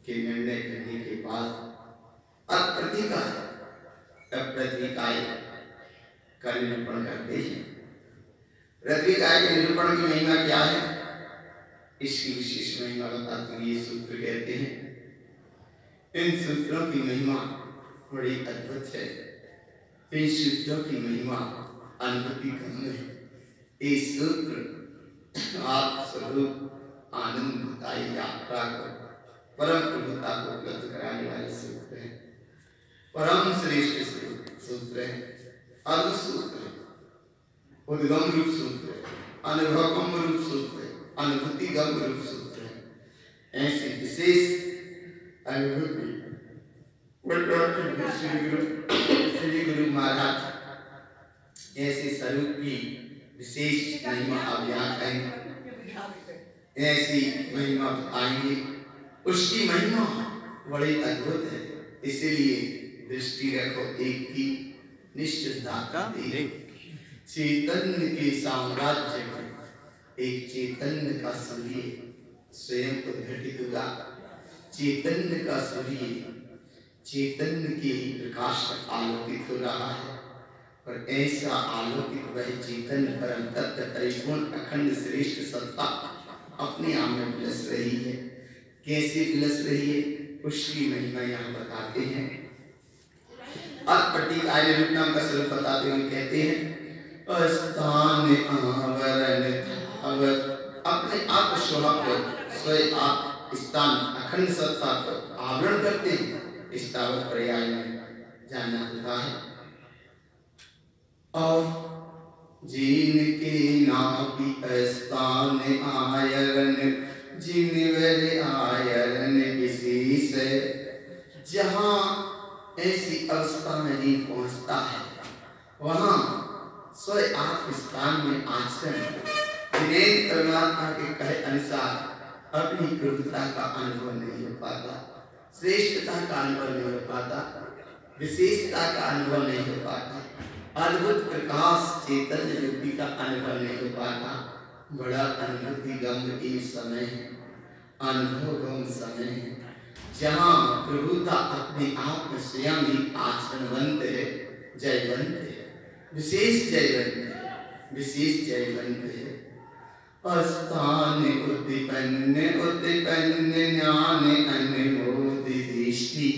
के निर्णय करने के बाद अप्रतिकाय का निरूपण करते हैं। प्रतिकाय के निरूपण की महिमा क्या है, इसकी विशेष महिमा बताते हुए ये सूत्र कहते हैं। इन सूत्रों की महिमा बड़ी अद्भुत है। इन सूत्रों की महिमा अनुभूति कम है। ये सूत्र आप स्वरूप आनंददायी यात्रा को परम प्रभुता को उपलब्ध कराने वाले सूत्र हैं। परम श्रेष्ठ सूत्र है, अर्ध सूत्र है, उद्गम रूप सूत्र है, अनुभवगम रूप सूत्र है, अनुभूति गम रूप सूत्र है। ऐसे विशेष अनुभूति श्री गुरु महाराज ऐसे स्वरूप की विशेष महिमा अभियान करेंगे, ऐसी महिमा बताएंगे। उसकी महिमा बड़ी अद्भुत है, इसीलिए दृष्टि रखो एक की निश्चितता। चैतन्य के साम्राज्य में एक चैतन्य का सूर्य स्वयं उद्घटित हुआ। चैतन्य का सूर्य चैतन्य के प्रकाश से आलोकित हो रहा है, और ऐसा आलोकित वह चैतन्य परम तत्व परिपूर्ण अखंड श्रेष्ठ सत्ता अपने आप में विलस रही है। कैसे विलस रही है उसकी महिमा यहाँ बताते हैं। अप्रतिकाय निरूपण का स्वरूप बताते हुए कहते हैं, स्थान आवरण अपने आप स्वयं आप स्थान अखंड सत्ता को आवरण करते हैं। इस तावत पर्याय में जानना होता है। और जिनके नाभि स्थान आयरन जिनवर आयरन विशेष, जहाँ ऐसी अवस्था में नहीं पहुँचता है वहाँ स्वयं आप स्थान में आचरण जिन्हें परमात्मा के कहे अनुसार अपनी प्रभुता का अनुभव नहीं हो पाता, श्रेष्ठता का अनुभव नहीं हो पाता, विशेषता का अनुभव नहीं हो पाता, अद्भुत प्रकाश चैतन्य युक्ति का अनुभव नहीं हो पाता। बड़ा अनुभूति गम समय है, अनुभव गम समय है, जहाँ प्रभुता अपने आप में स्वयं ही आचरणवंत है, जयवंत है, विशेष जयवंत है, विशेष जयवंत है। स्थान उद्दीपन्न उद्दीपन्न ज्ञान अनुमोदि दृष्टि,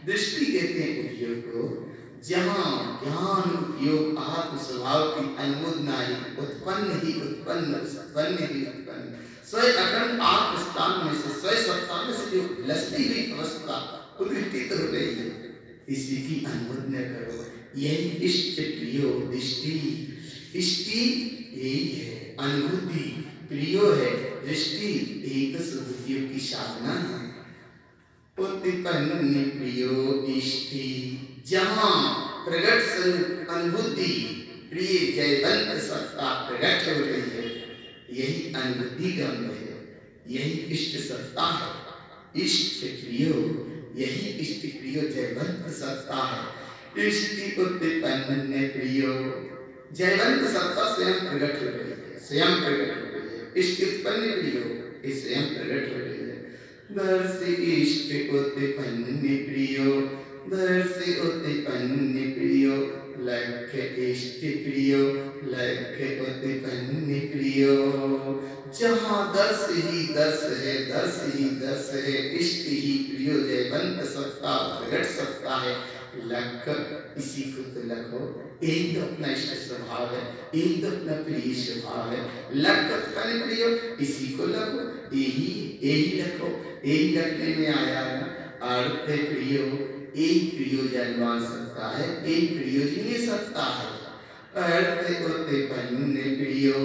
दृष्टि कहते हैं उपयोग को, जहाँ ज्ञान उपयोग आत्म स्वभाव की अनुमोदना ही उत्पन्न ही उत्पन्न स्वयं अखंड आत्म स्थान में से स्वयं सत्ता में से जो लस्ती हुई अवस्था उद्घटित हो रही है, इसी की अनुमोदना करो। यही इष्ट प्रियो दृष्टि, इष्टि यही है, अनुभूति प्रियो है, दृष्टि एक सुबुद्धियों की साधना है। उत्पन्न प्रियो इष्टि, जहाँ प्रगट स्वरूप अनुभूति प्रिय जयवंत सत्ता प्रगट हो रही है, यही अनुभूति गम है, यही इष्ट सत्ता है। इष्ट प्रियो, यही इष्ट प्रियो जयवंत सत्ता है। इष्टि उत्पन्न प्रियो, जयवंत सत्ता स्वयं प्रगट हो रही है, स्वयं प्रगट हो रही है। इष्ट उत्पन्न प्रियो, ये स्वयं प्रगट हो रही है। दर्श इष्ट उत्पन्न प्रियो, दर्श उत्पन्न प्रियो, लक्ष्य इष्ट प्रियो, लक्ष्य उत्पन्न प्रियो। जहाँ दर्श ही दर्श है, दर्श ही दर्श है, इष्ट ही प्रियो जयवंत सत्ता प्रगट सत्ता है। लक्ष्य इसी को तो लखो, एक तो अपना इष्ट स्वभाव है, एक तो अपना प्रिय स्वभाव है। लक्ष्य उत्पन्न प्रियो, इसी को लखो, यही लखो, यही लखने में आया है। अर्थ प्रियो, एक प्रियो जन्मान सकता है, एक प्रियो जी सकता है। अर्थ उत्पन्न प्रियो,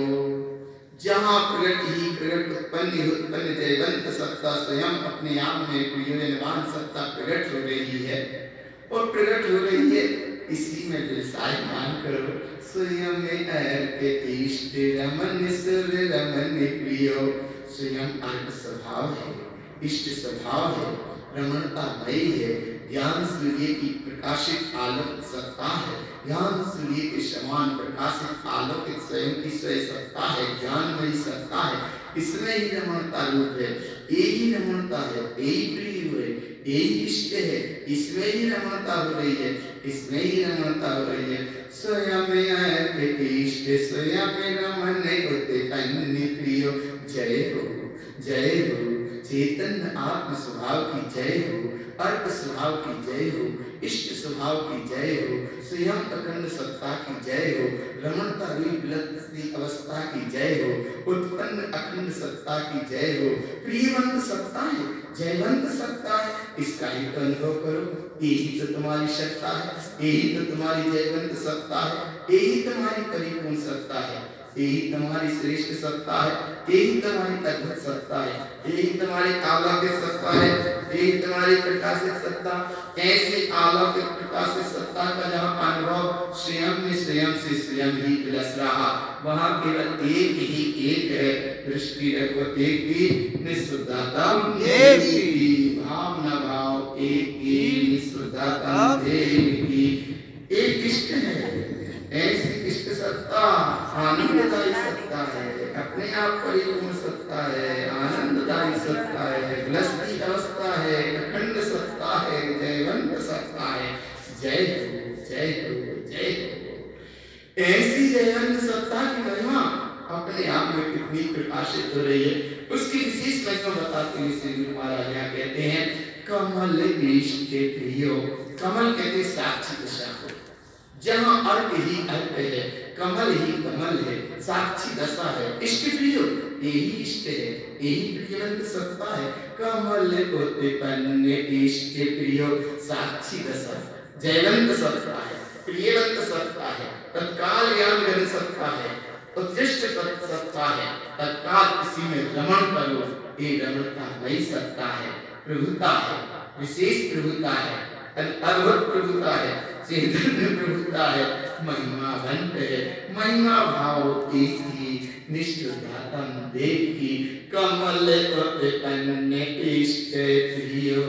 जहाँ प्रगट ही प्रगट उत्पन्न जयवंत सत्ता स्वयं अपने आप में प्रियो जन्मान सत्ता प्रगट हो रही है, और प्रगट हो रही है, इसी में व्यवसाय मान करो। स्वयं में अर्थ इष्ट रमन सुर रमन प्रियो, स्वयं अर्थ स्वभाव है, इष्ट स्वभाव है, रमणता मई है, ज्ञान सूर्य की प्रकाशित आलोक सत्ता है, ज्ञान सूर्य के समान प्रकाशित आलोकित स्वयं की स्वयं सत्ता है, ज्ञानमयी सत्ता है। इसमें ही रमणता रूप है, यही रमणता है, यही प्रिय है, यही इष्ट है, इसमें ही रमणता हो रही है, इसमें ही रमणता हो रही है। स्वयं इष्ट स्वयं रमण होते अन्य प्रियो। जय हो, जय हो, चैतन्य आत्म स्वभाव की जय हो, अर्थ स्वभाव की जय हो, इष्ट स्वभाव की जय हो, स्वयं अखंड सत्ता की जय हो, रमणता रूप लक्ष्मी अवस्था की जय हो, उत्पन्न अखंड सत्ता की जय हो, प्रियवंत सत्ता है, जयवंत सत्ता है, इसका ही तो अनुभव करो। यही तो तुम्हारी सत्ता है, यही तो तुम्हारी जयवंत सत्ता है, यही तुम्हारी परिपूर्ण सत्ता है, यही तुम्हारी श्रेष्ठ सत्ता है, यही तुम्हारी अद्भुत सत्ता है, यही तुम्हारी अलौकिक सत्ता है, यही तुम्हारी प्रकाशित सत्ता। ऐसे अलौकिक प्रकाशित सत्ता का जहाँ अनुभव स्वयं में स्वयं से स्वयं ही विलस रहा, वहाँ केवल एक ही एक है, दृष्टि रखो एक ही, निःशुद्धता एक ही, भाव न भाव एक ही, निःशुद्धता एक ही, एक इष्ट है। ऐसी इष्ट सत्ता आनंददायी सत्ता है, अपने आप परिपूर्ण सत्ता है, आनंददायी सत्ता है, विलसती अवस्था है, अखंड सत्ता है, जयवंत सत्ता है। जय हो, जय हो, जय हो। ऐसी जयवंत सत्ता की महिमा अपने आप में कितनी प्रकाशित हो रही है, उसकी विशेष महिमा बताते हुए श्री गुरु महाराज यहाँ कहते हैं, कमल इष्ट प्रियो। कमल कहते साक्षी दशा को, जहाँ अर्थ ही अर्थ है, कमल ही कमल है, साक्षी दशा है, इष्ट प्रियो, यही इष्ट है, यही प्रियवंत सत्ता है। कमल उत्पन्न इष्ट प्रियो, साक्षी दशा, जयवंत सत्ता है, प्रियवंत सत्ता है, तत्काल ज्ञान सत्ता है, उत्कृष्ट सत्ता है, तत्काल किसी में रमण करो, ये रमणता वही सत्ता है, प्रभुता है, विशेष प्रभुता है, अद्भुत प्रभुता है, चैतन्य प्रभुता है, महिमावंत है, महिमा भाव एक ही, निष्ठुरताम देव की। कमल उत्पन्न इष्ट प्रियो,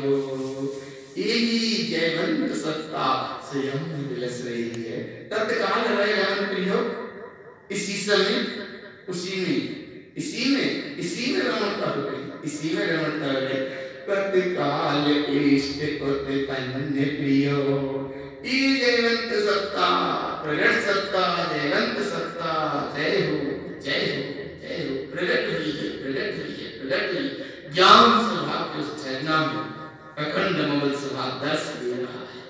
यही जयवंत सत्ता स्वयं में विलस रही है। तत्काल रमण प्रियो, इसी समय, उसी में, इसी में रमणता हो गई, इसी में रमणता हो गई। तत्काल इष्ट उत्पन्न प्रियो, ये जयवंत सत्ता, प्रगट सत्ता, जयवंत सत्ता, जय हो, जय हो, जय हो। प्रगट हुई है, प्रगट हुई है, प्रगट हुई। ज्ञान स्वभाव के उस चरना में अखंड ममल स्वभाव दर्श दे रहा है,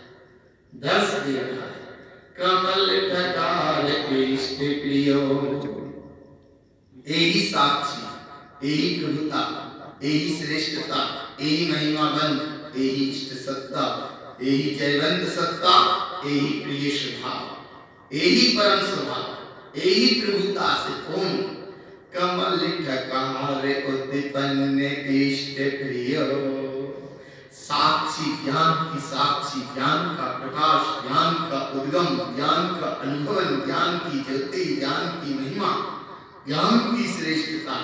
दर्श दे रहा है। कमल तत्काल इष्ट प्रियो, यही साक्षी, यही प्रभुता, यही श्रेष्ठता, यही महिमावंत, यही इष्ट सत्ता, यही जयवंत सत्ता, यही प्रिय स्वभाव, यही परम स्वभाव, यही प्रभुता से पूर्ण। कमल ठकार उत्पन्न इष्ट प्रियो, साक्षी ज्ञान की साक्षी, ज्ञान का प्रकाश, ज्ञान का उद्गम, ज्ञान का अनुभवन, ज्ञान की ज्योति, ज्ञान की महिमा, ज्ञान की श्रेष्ठता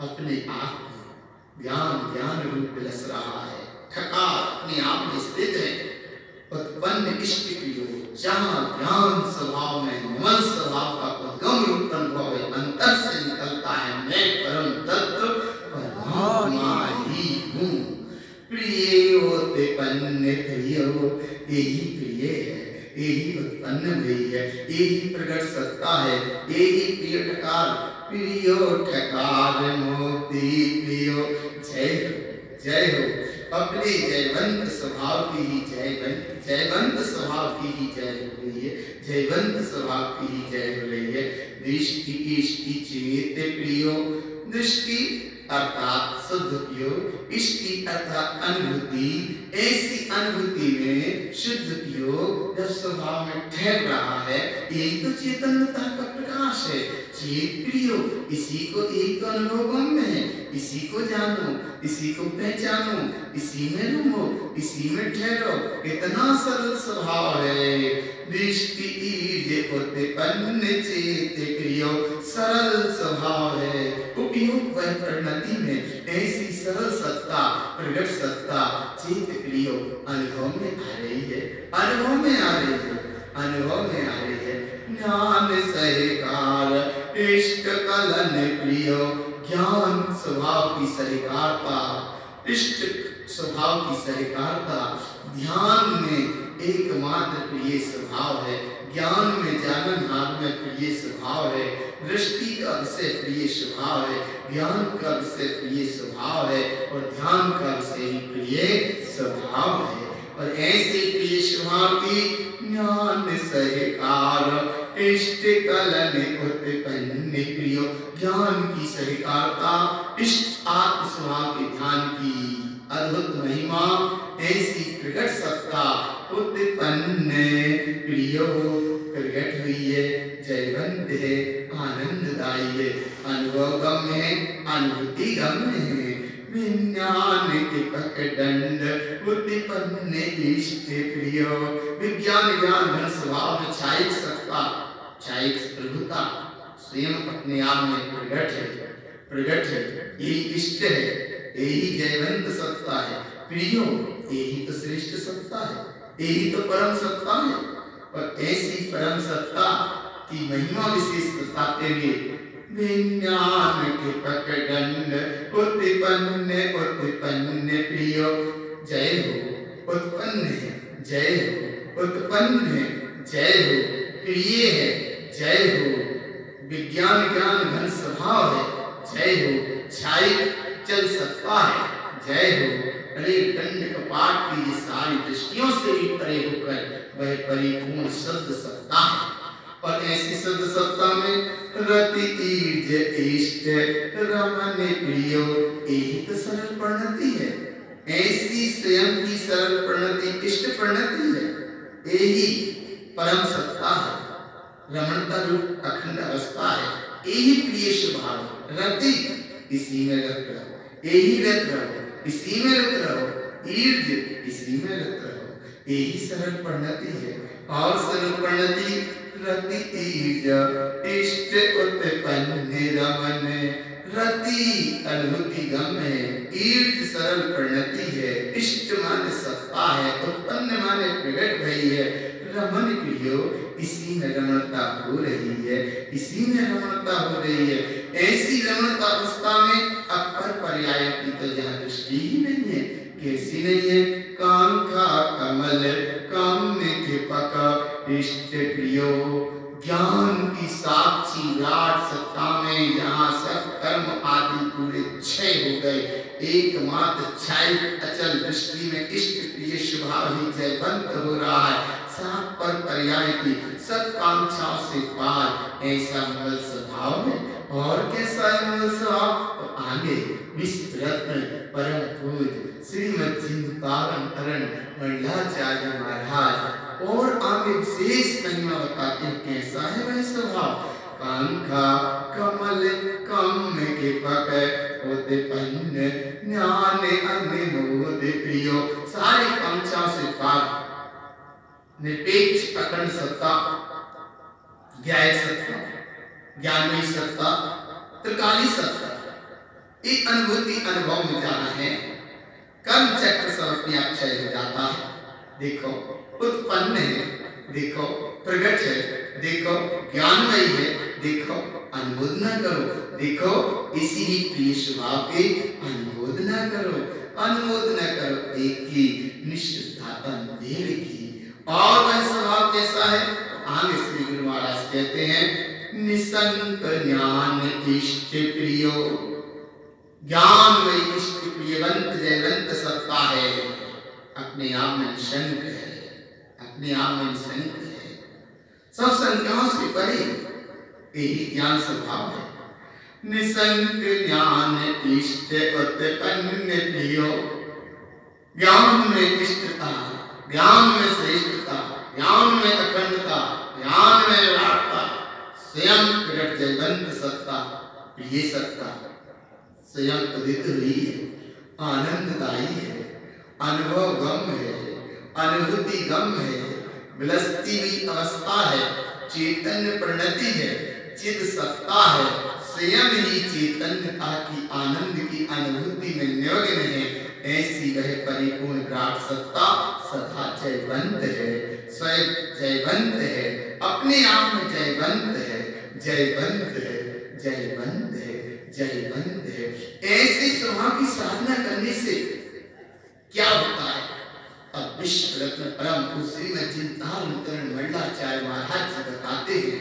अपने आप में ज्ञान रूप विलस रहा है। ठकार अपने आप में स्थित है, उत्पन्न इष्ट प्रियो, जहाँ ज्ञान स्वभाव में मन स्वभाव का उद्गम रूप अनुभव है, अंतर से निकलता है, मैं परम तत्व परमात्मा ही हूँ। प्रिय उत्पन्न प्रियो, यही प्रिय है, यही उत्पन्न हुई है, यही प्रगट सत्ता है, यही प्रिय ठकार, प्रियो ठकार मोती प्रियो। जय हो, जय हो। अपने जयवंत स्वभाव की ही जयवंत स्वभाव की ही जय हो रही है, जयवंत स्वभाव की ही जय हो रही है। दृष्टि इष्टि चेत प्रियो, दृष्टि अर्थात शुद्ध प्रियो, इष्टि अर्थात अनुभूति, ऐसी अनुभूति में शुद्ध प्रियो जब स्वभाव में ठहर रहा है, यही तो चेतनता का प्रकाश है। चेत प्रियो, इसी को एक अनुभव में है, इसी को जानो, इसी को पहचानो, इसी में रहो, इसी में ठहरो, कितना सरल स्वभाव है। दृष्टि उत्पन्न चेत प्रियो, सरल स्वभाव है, उपयोग वह परिणति में ऐसी सरल सत्ता, प्रगट सत्ता चेत प्रियो अनुभव में आ रही है, अनुभव में आ रही है, अनुभव में आ रही है। ज्ञान सहकार इष्ट कलन प्रियो, ज्ञान स्वभाव की सहकारता, इष्ट स्वभाव की सहकारता, ध्यान में एकमात्र प्रिय स्वभाव है, ज्ञान में जाननहार में प्रिय स्वभाव है, दृष्टि का विषय प्रिय स्वभाव है, ज्ञान का विषय प्रिय स्वभाव है और ध्यान का विषय प्रिय स्वभाव है। और ऐसे प्रिय स्वभाव की ज्ञान सहकार इष्ट कलन उत्पन्न प्रियो, ज्ञान की सहकारता, इष्ट आत्म स्वभाव के ध्यान की अद्भुत महिमा ऐसी प्रकट सत्ता उत्पन्न प्रियो प्रकट हुई है, जयवंत है, आनंददायी है, अनुभव गम्य है, अनुभूति गम्य है, विज्ञान के पकदंड उत्पन्न इष्ट प्रियो, विज्ञान ज्ञान घन स्वभाव में छायिक सत्ता, छायिक प्रभुता स्वयं अपने आप में प्रकट है, यही इष्ट है, यही जयवंत सत्ता है, प्रियो यही तो श्रेष्ठ सत्ता है, यही तो परम सत्ता है। और ऐसी परम सत्ता की महिमा विशेष बताते हुए विज्ञान के पकदंड उत्पन्न प्रियो, जय हो, उत्पन्न है, जय हो, उत्पन्न है, जय हो, प्रिय है, जय हो, विज्ञान ज्ञान घन स्वभाव है, जय हो, छायिक चल सकता है, जय हो, अरे दंड कपाट की ये सारी दृष्टियों से भी परे होकर वह परिपूर्ण शब्द सत्ता है। और ऐसी शब्द सत्ता में रति ईर्ज इष्ट रमन प्रियो, यही तो सरल प्रणति है, ऐसी स्वयं की सरल प्रणति इष्ट प्रणति है, यही परम सत्ता है, रमणता रूप अखंड अवस्था है, यही प्रिय स्वभाव, रति इसी में रत रहो, यही रत रहो, इसी में रत रहो, ईर्ज इसी में रत रहो, यही सरल प्रणति है। और सरल प्रणति रति ईर्ज इष्ट उत्पन्न रमन, रति अनुभूति गम्य है, ईर्ज सरल प्रणति है, इष्ट माने सत्ता है, उत्पन्न माने प्रकट भई है, रमन प्रियो इसी में रमणता हो रही है, इसी में रमणता हो रही है। ऐसी रमणता अवस्था में अपर पर्याय की तो यहाँ दृष्टि ही नहीं है, कैसी नहीं है, कांका कमल काम्य कृपक इष्ट प्रियो, ज्ञान की साक्षी विराट सत्ता में जहाँ सब कर्म आदि पूरे क्षय हो गए, एकमात्र छायिक अचल दृष्टि में इष्ट प्रिय स्वभाव ही जयवंत हो रहा है, सात पर पर्याय की सब कांक्षाओं से पार, ऐसा मूल स्वभाव है। और कैसा है मूल स्वभाव, तो आगे विश्व रत्न परम पूज्य श्रीमद जिंदुकारण करण मंडलाचार्य महाराज और आगे विशेष महिमा बताते हैं कैसा है वह स्वभाव, कांखा कमल कम के पक उत्पन्न ज्ञान अनिमोद प्रियो, सारी कांक्षाओं से पार, निरपेक्ष अखंड सत्ता, ज्ञायक सत्ता, ज्ञानमयी सत्ता, त्रिकाली सत्ता, एक अनुभूति अनुभव में जाना है, कर्म चक्र सब अपने आप क्षय हो जाता है, देखो उत्पन्न है, देखो प्रगट है, देखो ज्ञानमयी है, देखो अनुमोदना करो, देखो इसी ही प्रिय स्वभाव के अनुमोदना करो, अनुमोदना करो एक की निश्चिताता देव की। और वह स्वभाव कैसा है, आगे श्री गुरु महाराज कहते हैं निसंक ज्ञान इष्ट प्रियो, ज्ञान में इष्ट प्रियवंत जयवंत सत्ता है, अपने आप में निशंक है, अपने आप में निशंक है, सब संख्याओं से परे, यही ज्ञान स्वभाव है। निसंक ज्ञान इष्ट उत्पन्न प्रियो, ज्ञान में इष्टता, ज्ञान में श्रेष्ठता, ज्ञान में अखंडता, ज्ञान में विराटता, स्वयं प्रकट जयवंत सत्ता, प्रिय सत्ता स्वयं उदित हुई है, आनंददायी है, अनुभव गम है, अनुभूति गम है, विलसती हुई अवस्था है, चैतन्य प्रणति है, चिद सत्ता है, स्वयं ही चैतन्यता की आनंद की अनुभूति में निमग्न है, ऐसी वह परिपूर्ण विराट सत्ता सदा जयवंत है, स्वयं जयवंत है, अपने आप में जयवंत है, जयवंत है, जयवंत है, जयवंत है। ऐसे स्वभाव की साधना करने से क्या होता है? अब विश्व रत्न परम पूज्य श्रीमद् चिंतामणि मंडलाचार्य महाराज जी बताते हैं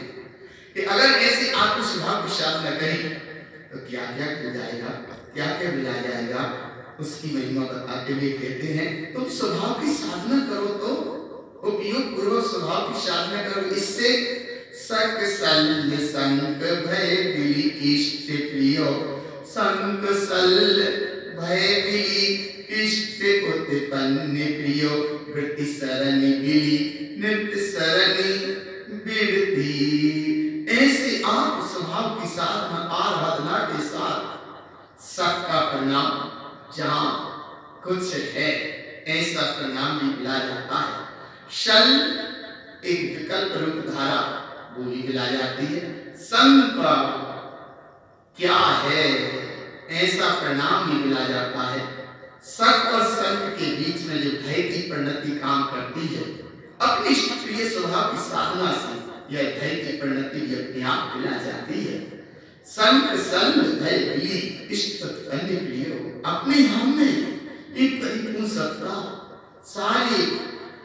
कि अगर ऐसे आपको स्वभाव की साधना करें तो क्या क्या मिल जाएगा, क्या क्या मिला जाएगा, उसकी महिमा बताते हुए कहते हैं तुम स्वभाव की साधना करो तो उपयोग पूर्वक स्वभाव की साधना करो, इससे सक सल संग भय बिली इष्ट प्रियो, संग सल भय बिली इष्ट उत्पन्न प्रियो, वृत्ति सरणी बिली नित्य सरणी बिरती। ऐसे आप स्वभाव की साधना आराधना के साथ सबका परिणाम जहां कुछ है ऐसा परिणाम भी मिला जाता है। शल एक विकल्प रूप धारा वो भी मिला जाती है। संग का क्या है ऐसा परिणाम भी मिला जाता है। सक और संग के बीच में जो भय की परिणति काम करती है, अपनी प्रिय स्वभाव की साधना से यह भय की परिणति भी अपने आप मिला जाती है। संग संग भय बिली इष्ट उत्पन्न प्रिय, अपने हम में एक परिपूर्ण सत्ता, सारे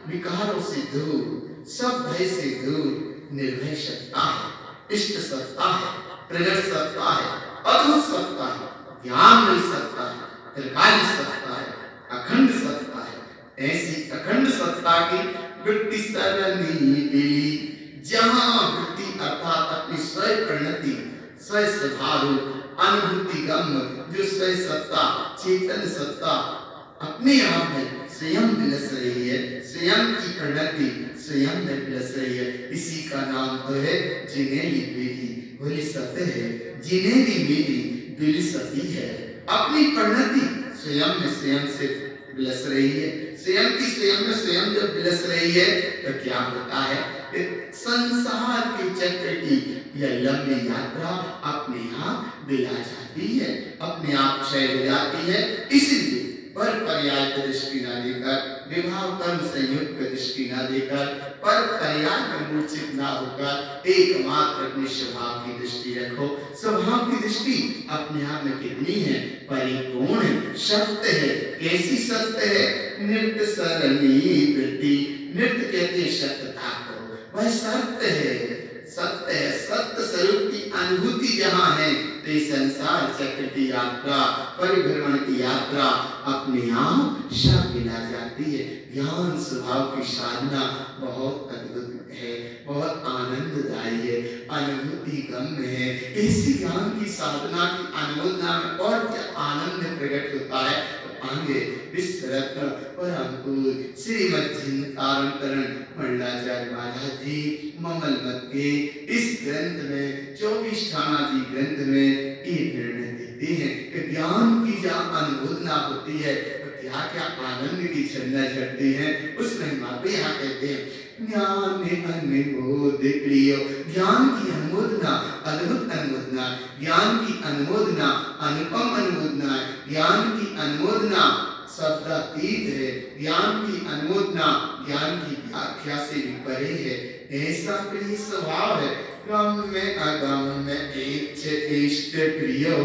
विकारों से दूर, सब भय से दूर निर्भय सत्ता है, इष्ट सत्ता है, प्रगट सत्ता है, अद्भुत सत्ता है, ज्ञानमयी सत्ता है, त्रिकाली सत्ता है, अखंड सत्ता है। ऐसी अखंड सत्ता की वृत्ति सरणी बिली, जहां वृत्ति अर्थात अपनी स्वयं परिणति, स्वयं स्वभाव अनुभूति गम जो स्वयं सत्ता, चेतन सत्ता अपने आप में स्वयं विलस रही है, स्वयं की परिणति स्वयं में विलस रही है, इसी का नाम तो है जिनेली बेली विलसत है, जिनेली बेली विलसती है। अपनी परिणति स्वयं में स्वयं से विलस रही है, स्वयं की स्वयं में स्वयं जब विलस रही है तो क्या होता है? संसार के चक्र की यह लंबी यात्रा अपने आप विला जाती है, अपने आप क्षय हो जाती है। इसलिए पर पर्याय की दृष्टि न देकर, विभाव कर्म संयुक्त की दृष्टि न देकर, पर पर्याय में मूर्छित न होकर एकमात्र अपने स्वभाव की दृष्टि रखो। स्वभाव की दृष्टि अपने आप में कितनी है? परिपूर्ण है, सत्य है। कैसी सत्य है? नित्य सरणी वृत्ति, नित्य कहते हैं सत्यता को, वह सत्य है, सत्य है। सत्य स्वरूप की अनुभूति जहाँ है तो ये संसार चक्र की यात्रा, परिभ्रमण की यात्रा अपने आप सब मिला जाती है। ज्ञान स्वभाव की साधना बहुत अद्भुत है, बहुत आनंददायी है, अनुभूति गम्य है। इसी ज्ञान की साधना की अनुमोदना में और क्या आनंद प्रकट होता है? आगे विश्व रत्न परम पूज्य श्रीमद् चिंतामणि मंडलाचार्य महाराज जी ममल मत के इस ग्रंथ में 24 ठाना जी ग्रंथ में ये निर्णय देते हैं कि ज्ञान की जहाँ अनुमोदना होती है तो क्या क्या आनंद की छंदा झड़ती है। उस महिमा पे यहाँ कहते हैं ज्ञान अनुमोद प्रियो, ज्ञान की अनुमोदना, अद्भुत अनुमोदना, ज्ञान की अनुमोदना, अनुपम अनुमोदना, ज्ञान की अनुमोदना शब्दातीत है, ज्ञान की अनुमोदना ज्ञान की व्याख्या से भी परे है। ऐसा प्रिय स्वभाव है, गम में अगम में इष्ट प्रियो,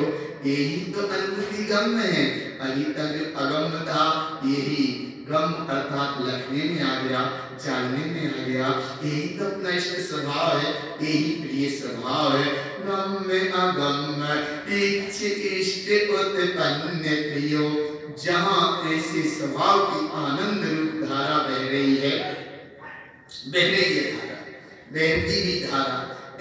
यही तो अनुभूति गम है। अभी तक जो अगम था यही गम अर्थात लखने में आ गया, जानने में आ गया, यही तो अपना इष्ट स्वभाव है, यही प्रिय स्वभाव है। गम में अगम इष्ट उत्पन्न प्रियो, जहाँ ऐसे स्वभाव की आनंद रूप धारा बह रही है, बह रही है धारा, बहती भी धारा,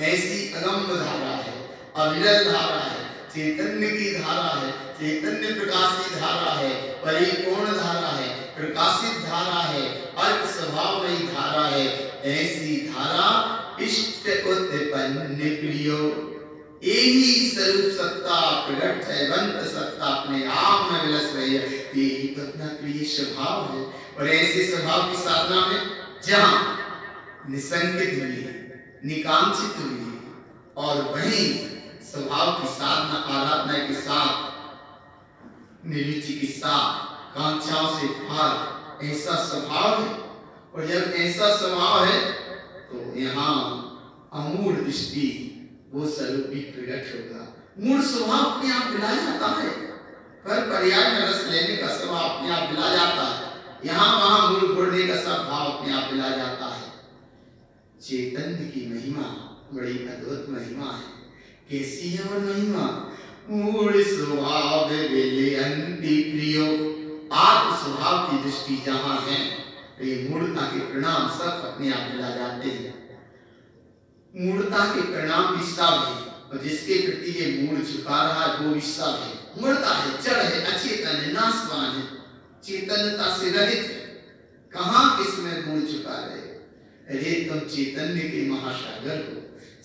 ऐसी अगम्य धारा है, अविरल धारा है, चैतन्य की धारा है, चैतन्य प्रकाश की धारा है, परिपूर्ण धारा है, प्रकाशित धारा है, अर्थ स्वभाव में धारा है। ऐसी धारा इष्ट उत्पन्न प्रियो, यही स्वरूप सत्ता प्रगट जयवंत सत्ता अपने आप में विलस रही है, यही तो अपना प्रिय स्वभाव है। और ऐसे स्वभाव की साधना में जहाँ निसंकित हुई है, निकांक्षित हुई है, और वहीं स्वभाव की साधना आराधना के साथ निरुचि के साथ कांक्षाओं से पार ऐसा स्वभाव है। और जब ऐसा स्वभाव है तो यहाँ अमूढ़ दृष्टि वो स्वरूप भी प्रकट होगा, मूल स्वभाव अपने आप मिला जाता है, पर पर्याय में रस लेने का स्वभाव अपने आप मिला जाता है, यहाँ वहां मूल घोड़ने का स्वभाव अपने आप मिला जाता है। चैतन्य की महिमा बड़ी अद्भुत महिमा है। कैसी है वो महिमा? मूल स्वभाव विलयन्ति प्रियो, आत्म स्वभाव की दृष्टि जहां है तो ये मूर्ता के परिणाम सब अपने आप मिला जाते हैं। मूर्ता के परिणाम भी सब है, और जिसके प्रति ये मूल झुका रहा है वो भी सब है। मूर्ता है, जड़ है, अचेतन है, नाशवान है, चेतनता से रहित है। कहाँ किसमें मूल झुका रहे? अरे तुम चैतन्य के महासागर हो,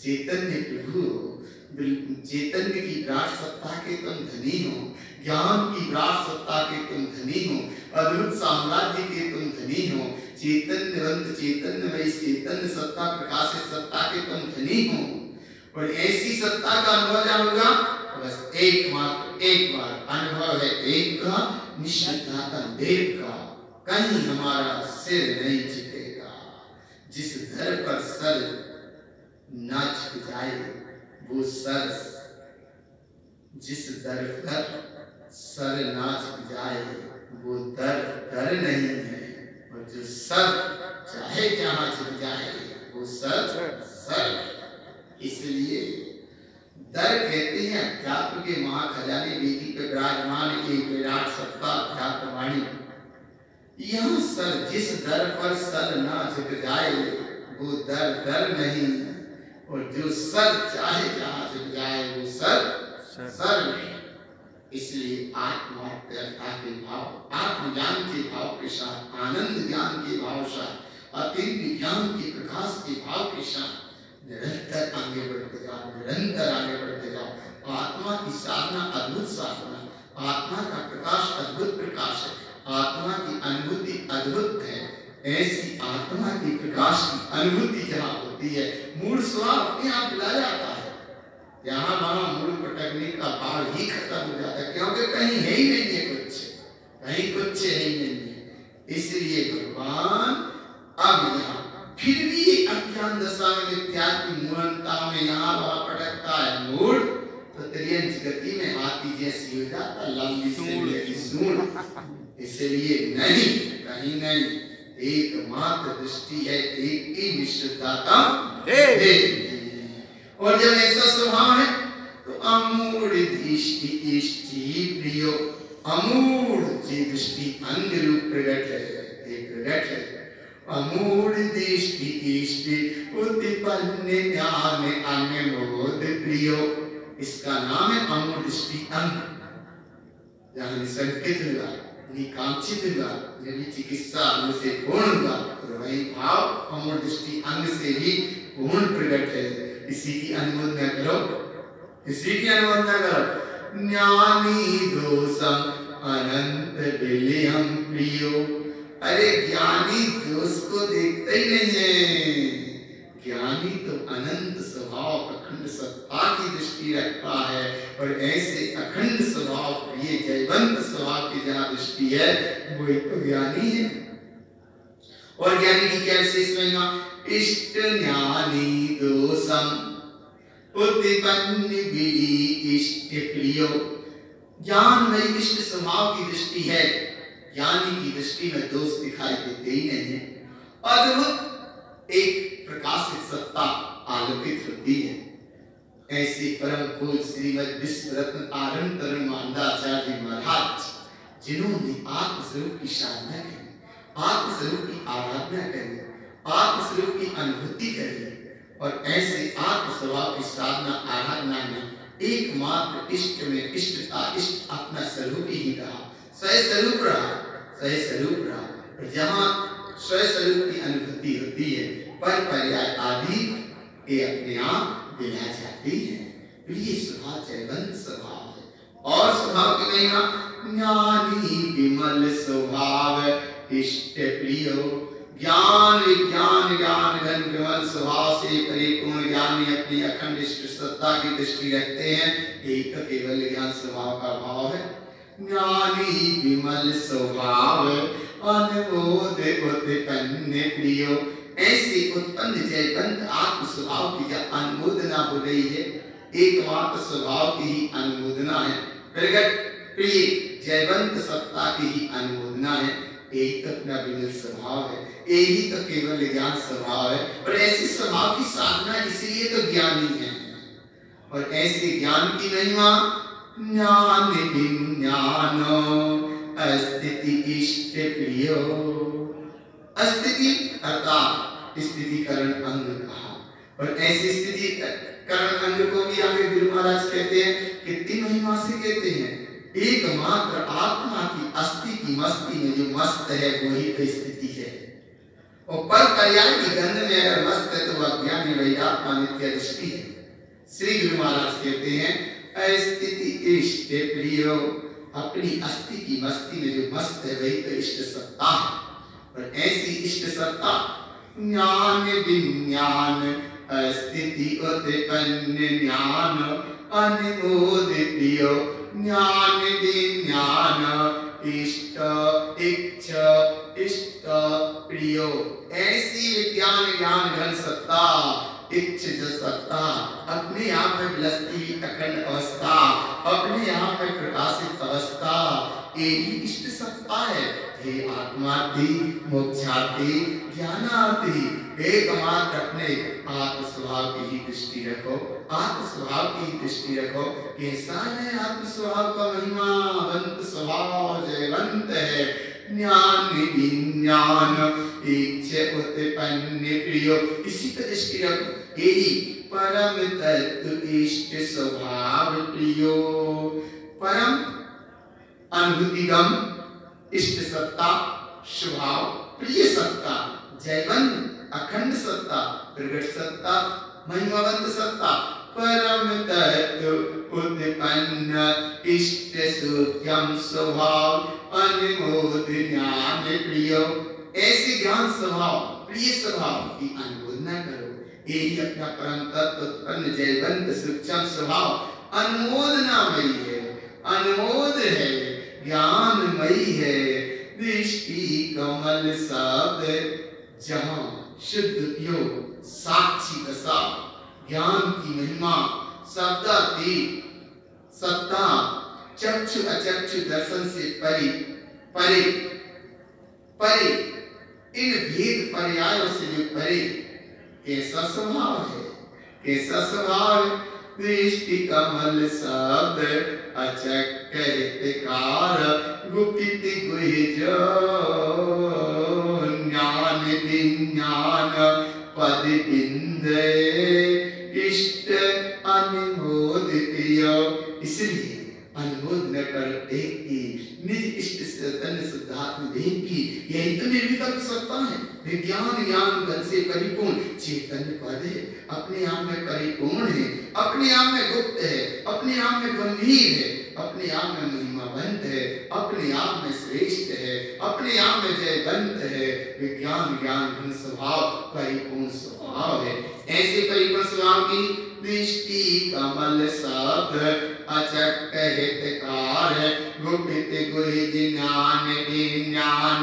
चैतन्य प्रभु हो, चैतन्य की विराट सत्ता के तुम धनी हो, ज्ञान की विराट सत्ता के तुम धनी हो, अद्भुत साम्राज्य के तुम धनी हो, चैतन्यवंत चैतन्यमय चैतन्य सत्ता प्रकाशित सत्ता के तुम धनी हो। और ऐसी सत्ता का अनुभव क्या होगा? बस एकमात्र एक बार अनुभव है, एक का निश्चित देव का, कहीं हमारा सिर नहीं झुकेगा। जिस दर पर सर ना झुक जाए वो सर, जिस दर पर सर ना झुक जाए वो दर नहीं है, और जो सर चाहे जहां झुक जाए वो सर। इसलिए दर कहते हैं अध्यात्म के महाखजाने वेदी पे विराजमान एक विराट सत्ता अध्यात्मवाणी। यहाँ सर, जिस दर पर सर ना झुक जाए वो दर नहीं, और जो सर चाहे जहां झुक जाए वो सर नहीं। इसलिए आत्महत्या के भाव, आत्मज्ञान के भाव के साथ, आनंद ज्ञान के भाव साथ, अतीत ज्ञान के प्रकाश के भाव के साथ निरंतर आगे बढ़ते जाओ, निरंतर आगे बढ़ते जाओ। आत्मा की साधना अद्भुत साधना, आत्मा का प्रकाश अद्भुत प्रकाश है, आत्मा की अनुभूति अद्भुत है। ऐसी आत्मा की प्रकाश की अनुभूति जहाँ होती है, मूल स्वभाव अपने आप मिला जाता है। यहाँ वहां मूल पटकने का भाव ही खत्म हो जाता है, क्योंकि कहीं है ही नहीं है कुछ, कहीं कुछ है ही नहीं है। इसलिए भगवान अब यहाँ फिर भी अज्ञान दशा में मिथ्या की मूर्णता में यहाँ वहां पटकता है मूल, तो त्रियंच गति में हाथी जैसी हो जाता, लंबी सूंड। इसलिए नहीं, कहीं नहीं, एकमात्र दृष्टि है, एक ही निश्चितता है। और जब ऐसा स्वभाव है तो अमूढ़ दृष्टि इष्टि प्रियो, अमूढ़ जी दृष्टि अंग रूप प्रकट है, प्रकट है। अमूढ़ दृष्टि इष्टि उत्पन्न ज्ञान अनमोद प्रियो, इसका नाम है अमूढ़ दृष्टि अंग। जहाँ निसंकित हुआ, निकांक्षित हुआ, यदि चिकित्सा अंग से पूर्ण हुआ, तो वही भाव अमूढ़ दृष्टि अंग से भी पूर्ण प्रकट है। इसी की अनुमोदना करो, इसी की अनुमोदना करो। ज्ञानी दोषम अनंत विलयम प्रियो, अरे ज्ञानी दोष को देखते ही नहीं है, ज्ञानी तो अनंत स्वभाव अखंड सत्ता की दृष्टि रखता है। और ऐसे अखंड स्वभाव प्रिय जयवंत स्वभाव की जहाँ दृष्टि है वो एक तो ज्ञानी है। और ज्ञानी की क्या विशेष महिमा? इष्ट ज्ञानी दोषम उत्पन्न विधि इष्ट प्रियो, ज्ञान में इष्ट स्वभाव की दृष्टि है, ज्ञानी की दृष्टि में दोष दिखाई देते ही नहीं है। अद्भुत एक प्रकाशित सत्ता आलोकित होती है। ऐसे परम पूज्य श्रीमद् विश्व रत्न आनंद तरुण मानदाचार्य महाराज, जिन्होंने आत्मस्वरूप की साधना करी, आत्मस्वरूप की आराधना करी, आत्मस्वरूप की अनुभूति करी, और ऐसे आत्म स्वभाव की साधना आराधना में एकमात्र इष्ट में इष्टता, इष्ट अपना स्वरूप ही रहा, स्वयं स्वरूप रहा, स्वयं स्वरूप रहा। और जहाँ स्वयं स्वरूप की अनुभूति होती है, पर पर्याय आदि ये अपने आप दिला जाती है। प्रिय स्वभाव जयवंत स्वभाव है। और स्वभाव की महिमा, ज्ञानी विमल स्वभाव इष्ट प्रियो, ज्ञान विज्ञान ज्ञान घन विमल स्वभाव से परिपूर्ण ज्ञानी अपनी अखंड इष्ट सत्ता की दृष्टि रखते हैं। एक तो केवल ज्ञान स्वभाव का भाव है। ज्ञानी विमल स्वभाव अनमोद उत्पन्न प्रियो, ऐसे उत्पन्न जयवंत आत्म स्वभाव की जब अनुमोदना हो रही है, एकमात्र स्वभाव की ही अनुमोदना है, प्रगट प्रिय जयवंत सत्ता की ही अनुमोदना है। यही तो अपना विमल स्वभाव है, यही तो केवल ज्ञान स्वभाव है। और ऐसे स्वभाव की साधना इसलिए तो ज्ञानी है। और ऐसे ज्ञान की महिमा ज्ञान विज्ञानो अस्थिति इष्ट प्रियो। अस्थिति अर्थात स्थितिकरण अंग कहा। और ऐसी स्थिति करण अंग को भी आगे गुरु महाराज कहते हैं, कितनी महिमा से कहते हैं, एकमात्र आत्मा की अस्थि की मस्ती में जो मस्त है वही तो स्थिति है। और पर पर्याय की गंध में अगर मस्त है तो वह ज्ञानी वही आत्मा नित्य दृष्टि है। श्री गुरु महाराज कहते हैं अस्थिति इष्ट प्रियो, अपनी अस्थि की मस्ती में जो मस्त है वही तो इष्ट सत्ता है। और ऐसी इष्ट सत्ता ज्ञान विज्ञान स्थिति उत्पन्न ज्ञान अनुमोदितो ज्ञान विज्ञान इष्ट इच्छा इष्ट प्रियो। ऐसी विज्ञान ज्ञान घन सत्ता, इच्छित सत्ता, अपने आप में विलसती अखंड अवस्था, अपने आप में प्रकाशित अवस्था, यही इष्ट सत्ता है। हे आत्मार्थी मोक्षार्थी ज्ञानार्थी, एकमात्र अपने आत्म स्वभाव की ही दृष्टि रखो, आत्म स्वभाव की ही दृष्टि रखो। कैसा है आत्म स्वभाव का महिमावंत स्वभाव, जयवंत है। ज्ञान विज्ञान इच्छा उत्पन्न प्रियो, इसी का दृष्टि रखो। यही परम तत्व इष्ट स्वभाव प्रियो। परम अनुभूतिगम इष्ट सत्ता, स्वभाव प्रिय सत्ता, जयवंत अखंड सत्ता, प्रगट सत्ता, महिमावंत सत्ता, परम तत्व उत्पन्न इष्ट सुख्यम स्वभाव अनुमोद ज्ञान प्रियो। ऐसे ज्ञान स्वभाव प्रिय स्वभाव की अनुमोदना करो। यही अपना परम तत्व उत्पन्न जयवंत सूक्ष्म स्वभाव अनुमोदनामयी है, अनुमोद है, ज्ञानमयी है। दृष्टि कमल शब्द जहाँ शुद्ध योग साक्षी दशा, ज्ञान की महिमा शब्दातीत सत्ता, चक्षु अचक्षु दर्शन से परे परे परे, इन भेद पर्यायों से जो परे, कैसा स्वभाव है, कैसा स्वभाव है। दृष्टि कमल शब्द अचक्कार गुप्त गुहिज ज्ञान विज्ञान पद बिंद इष्ट अनुमोदित। इसलिए अनुमोद न कर देख की निज इष्ट चैतन्य शुद्धात्म देह की, यही तो निर्विकल्प सत्ता है। विज्ञान ज्ञान घन से परिपूर्ण चैतन्य पद है, अपने आप में परिपूर्ण है, अपने आप में गुप्त है, अपने आप में गंभीर है, अपने आप में महिमावंत है, अपने आप में श्रेष्ठ है, अपने आप में जयवंत है। विज्ञान ज्ञान घन स्वभाव परिपूर्ण स्वभाव है। ऐसे परिपूर्ण स्वभाव की दृष्टि कमल शब्द अचक्क हितकार गुप्त गुहित ज्ञान विज्ञान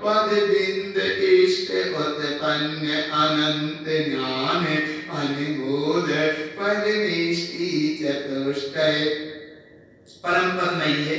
पद बिंद इष्ट उत्पन्न अनंत ज्ञान अनुमोद परमेष्टि चतुष्टय। परम पदमयी है,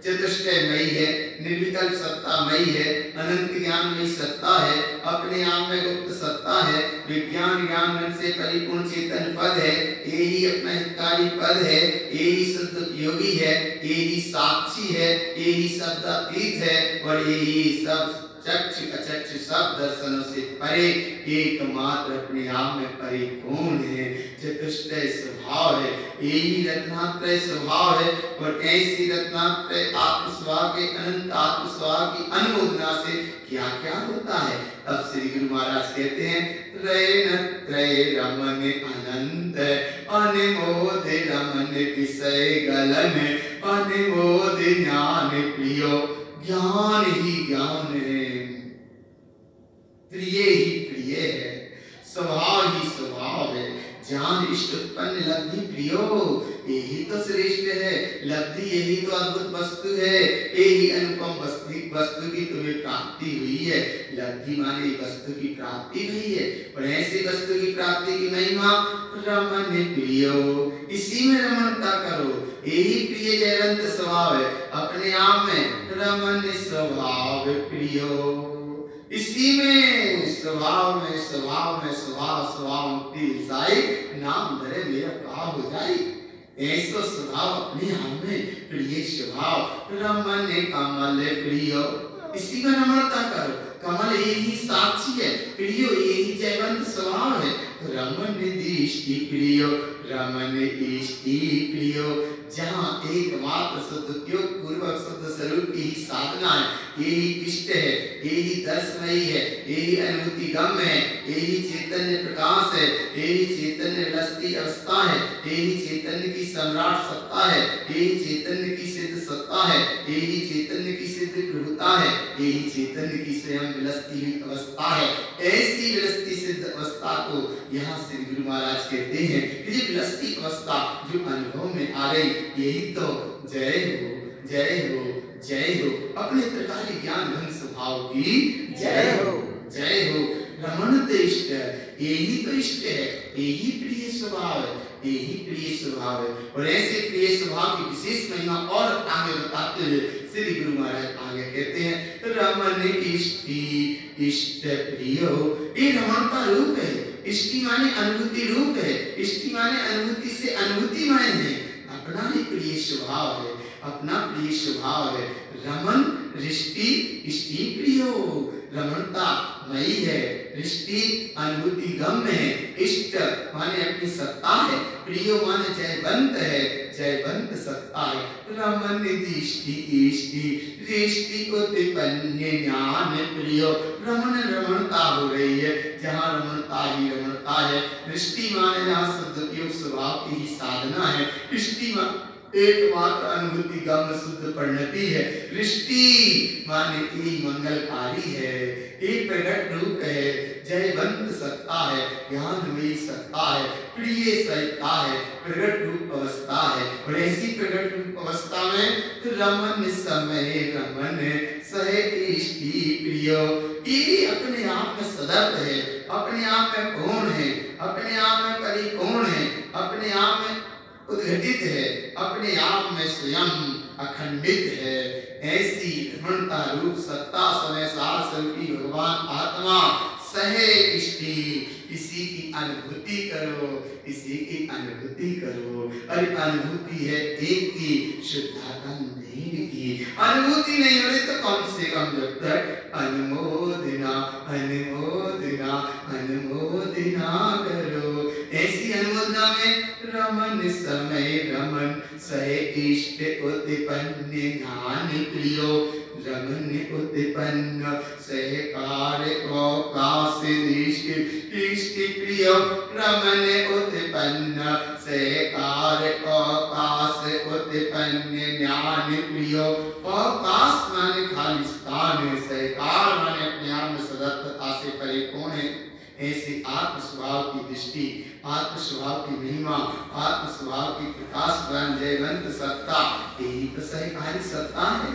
चतुष्टयमयी है, निर्विकल्प सत्तामयी है, अनंत ज्ञानमयी सत्ता है, अपने आप में गुप्त सत्ता है, विज्ञान ज्ञान से परिपूर्ण चेतन पद है, यही अपना हितकारी पद है, यही शुद्ध योगी है, यही साक्षी है, यही शब्दातीत है, और यही सब चक्षु अचक्षु सब दर्शनों से परे एकमात्र अपने आप में परिपूर्ण है। चतुष्टय स्वभाव है, यही रत्नात्रय स्वभाव है। और ऐसी रत्नात्रय आत्म स्वभाव के अनंत आत्म स्वभाव की अनुमोदना से क्या क्या होता है। अब श्री गुरु महाराज कहते हैं त्रय रमन अनंत अनुमोद रमन विषय गलन अनुमोद ज्ञान प्रियो। ज्ञान ही ज्ञान है, प्रिय ही प्रिय है, स्वभाव ही स्वभाव है। ज्ञान इष्ट उत्पन्न लब्धि प्रियो, यही तो श्रेष्ठ है, लब्धि यही तो अद्भुत वस्तु है, यही अनुपम वस्तु की तुम्हें प्राप्ति हुई है। लब्धि माने वस्तु की प्राप्ति हुई है, और ऐसी वस्तु की प्राप्ति की महिमा रमन प्रियो, इसी में रमणता करो। यही प्रिय जयवंत स्वभाव है, अपने आप में रमन स्वभाव प्रियो, इसी में स्वभाव में स्वभाव में स्वभाव मुक्ति साई, नाम धरे मेरा का हो जाए। ऐसा स्वभाव अपने आप में प्रिय स्वभाव रमन कमल प्रियो, इसी में रमणता करो। कमल यही साक्षी है, प्रियो यही जयवंत स्वभाव है। रमन दृष्टि प्रियो, रमन इष्टि प्रियो, जहाँ एकमात्र सदुपयोग पूर्वक शुद्ध स्वरूप की ही साधना है, यही इष्ट है, यही दर्शमयी है, यही अनुभूति गम्य है, यही चैतन्य प्रकाश है, यही चैतन्य लस्ती अवस्था है, यही चैतन्य की सम्राट सत्ता है, यही चैतन्य की सिद्ध सत्ता है, यही चैतन्य की सिद्ध प्रभुता है, यही चैतन्य की स्वयं विलसती हुई अवस्था है। ऐसी विलसती सिद्ध अवस्था को यहाँ श्री गुरु महाराज कहते हैं कि ये विलसती अवस्था जो अनुभव में आ गई, यही तो जय हो जय हो जय हो, अपने त्रिकाली ज्ञान घन स्वभाव की जय हो जय हो। रमण तो इष्ट है, यही तो इष्ट है, यही प्रिय स्वभाव है, यही प्रिय स्वभाव है। और ऐसे प्रिय स्वभाव की विशेष महिमा और आगे बताते हुए श्री गुरु महाराज आगे कहते हैं, रमण इष्टि इष्ट प्रियो, ये रमणता रूप है। इष्टि माने अनुभूति रूप है, इष्टि माने अनुभूति से अनुभूति माने है, अपना ही प्रिय स्वभाव है, अपना प्रिय स्वभाव है। रमन रिष्टि इष्टि प्रियो, रमणता मई है, रिष्टि अनुभूति गम्य है, इष्ट माने अपनी सत्ता है, प्रियो माने जयवंत है, जयवंत सत्ता है। रमन दृष्टि इष्टि दृष्टि उत्पन्न ज्ञान प्रियो, रमन रमणता हो रही है, जहाँ रमणता ही रमणता है। दृष्टि माने जहाँ सदुपयोग स्वभाव की ही साधना है, इष्टि एकमात्र अनुभूति गम्य शुद्ध परिणति है, दृष्टि माने एक मंगलकारी है, एक प्रकट रूप है, जयवंत सत्ता है, ज्ञानमयी सत्ता है, प्रिय सत्ता है, प्रकट रूप अवस्था है। और ऐसी प्रकट रूप अवस्था में रमन समय रमन सहे इष्टि प्रियो, ये अपने आप में सदर्थ है, अपने आप में पूर्ण है, अपने आप में परिपूर्ण है, अपने आप में उद्घटित है, अपने आप में स्वयं अखंडित है। ऐसी रमणता रूप सत्ता समय सार स्वरूपी भगवान आत्मा सहे इष्टि, इसी की अनुभूति करो, इसी की अनुभूति करो। अरे अनुभूति है एक की, शुद्धात्म नहीं की। अनुभूति नहीं हो रही तो कम से कम जब तक अनुमोदना अनुमोदना अनुमोदना करो। ऐसी अनुमोदना में रमन समय रमन सहे इष्ट उत्पन्न ज्ञान प्रियो, रमन उत्पन्न सहे कार्य अवकाश इष्ट प्रियो, रमन उत्पन्न सहे कार्य अवकाश उत्पन्न ज्ञान प्रियो। अवकाश माने खाली स्थान है, सहकार माने अपने आप में सदर्थता से परिपूर्ण है। ऐसे आत्म स्वभाव की दृष्टि, आत्म स्वभाव की महिमा, आत्म स्वभाव की प्रकाशवान जयवंत सत्ता, यही तो सहकारी सत्ता है।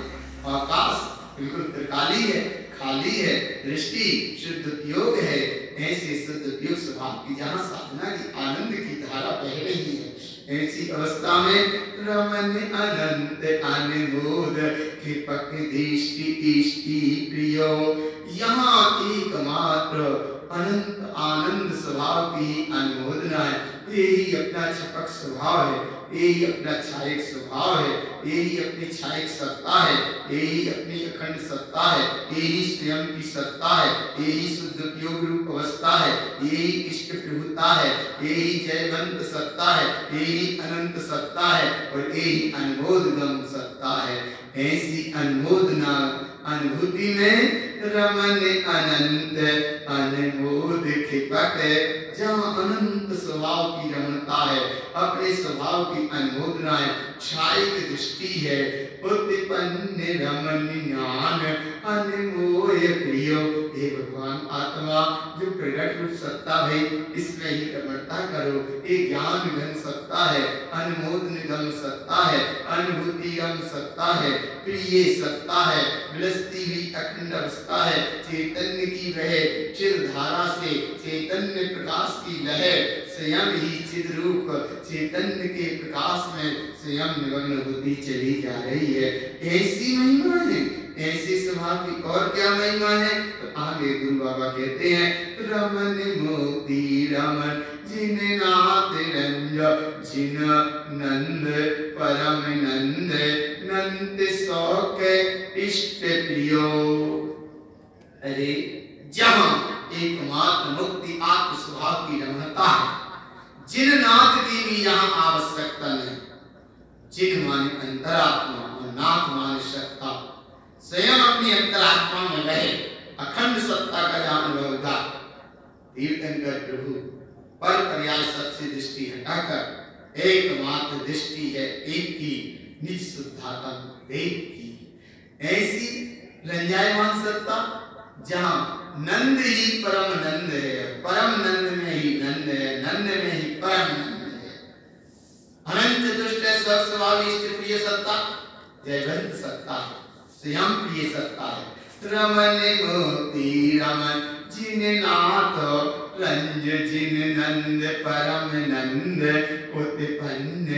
आकाश बिल्कुल त्रिकाली है, खाली है, दृष्टि शुद्ध उपयोग है। ऐसे शुद्ध उपयोग स्वभाव की जहाँ साधना की आनंद की धारा बह रही है, ऐसी अवस्था में रमन अनंत अनमोद कृपक दृष्टि इष्टि प्रियो, यहाँ एकमात्र अनंत आनंद स्वभाव की अनुमोदना है। यही अपना छपक स्वभाव है, यही अपना छायक स्वभाव है, यही अपनी छायक सत्ता है, यही अपनी अखंड सत्ता है, यही स्वयं की सत्ता है, यही शुद्ध उपयोग रूप अवस्था है, यही इष्ट प्रभुता है, यही जयवंत सत्ता है, यही अनंत सत्ता है, और यही अनुमोदगम सत्ता है। ऐसी अनुमोदना अनुभूति में रमन अनंत अनमोद कृपक, जहाँ अनंत स्वभाव की रमणता है, अपने स्वभाव की अनुमोदना है, छायक दृष्टि है, उत्पन्न रमन ज्ञान अनमोद मोरे प्रियो, हे भगवान आत्मा जो प्रकट रूप सत्ता है, इसमें ही रमणता करो। ये ज्ञान घन सत्ता है, अनुमोद निगम सत्ता है, अनुभूति गम सत्ता है, प्रिय सत्ता है, विलसती हुई अखंड अवस्था है, चैतन्य की वह चिर धारा से चैतन्य प्रकाश की लहर स्वयं ही चिद रूप चैतन्य के प्रकाश में स्वयं निमग्न होती चली जा रही है। ऐसी महिमा है, ऐसी स्वभाव की और क्या महिमा है? तो आगे गुरु बाबा कहते हैं, रमन मोती रमन जिन नाथ रंज, जिन नंद परम नंद, नंद सौख इष्ट प्रियो। अरे जहाँ एकमात्र मुक्ति आत्म स्वभाव की रमणता है, जिन नाथ की भी यहाँ आवश्यकता नहीं। जिन माने अंतरात्मा और नाथ माने सत्ता, स्वयं अपनी अंतरात्मा में रहे अखंड सत्ता का जहाँ अनुभव होगा। तीर्थंकर प्रभु पर पर्याय सबसे दृष्टि हटाकर एकमात्र दृष्टि है एक की, निज शुद्धात्म देव की। ऐसी रंजायमान सत्ता जहाँ नंद ही परम नंद है, परम नंद में ही नंद है, नंद में ही परम नंद है। अनंत दुष्ट स्वस्वभावी इष्ट प्रिय सत्ता जयवंत सत्ता है, स्वयं प्रिय सत्ता है। रमन मोती रमन जिन नाथ रंज, जिन नंद परम नंद, उत्पन्न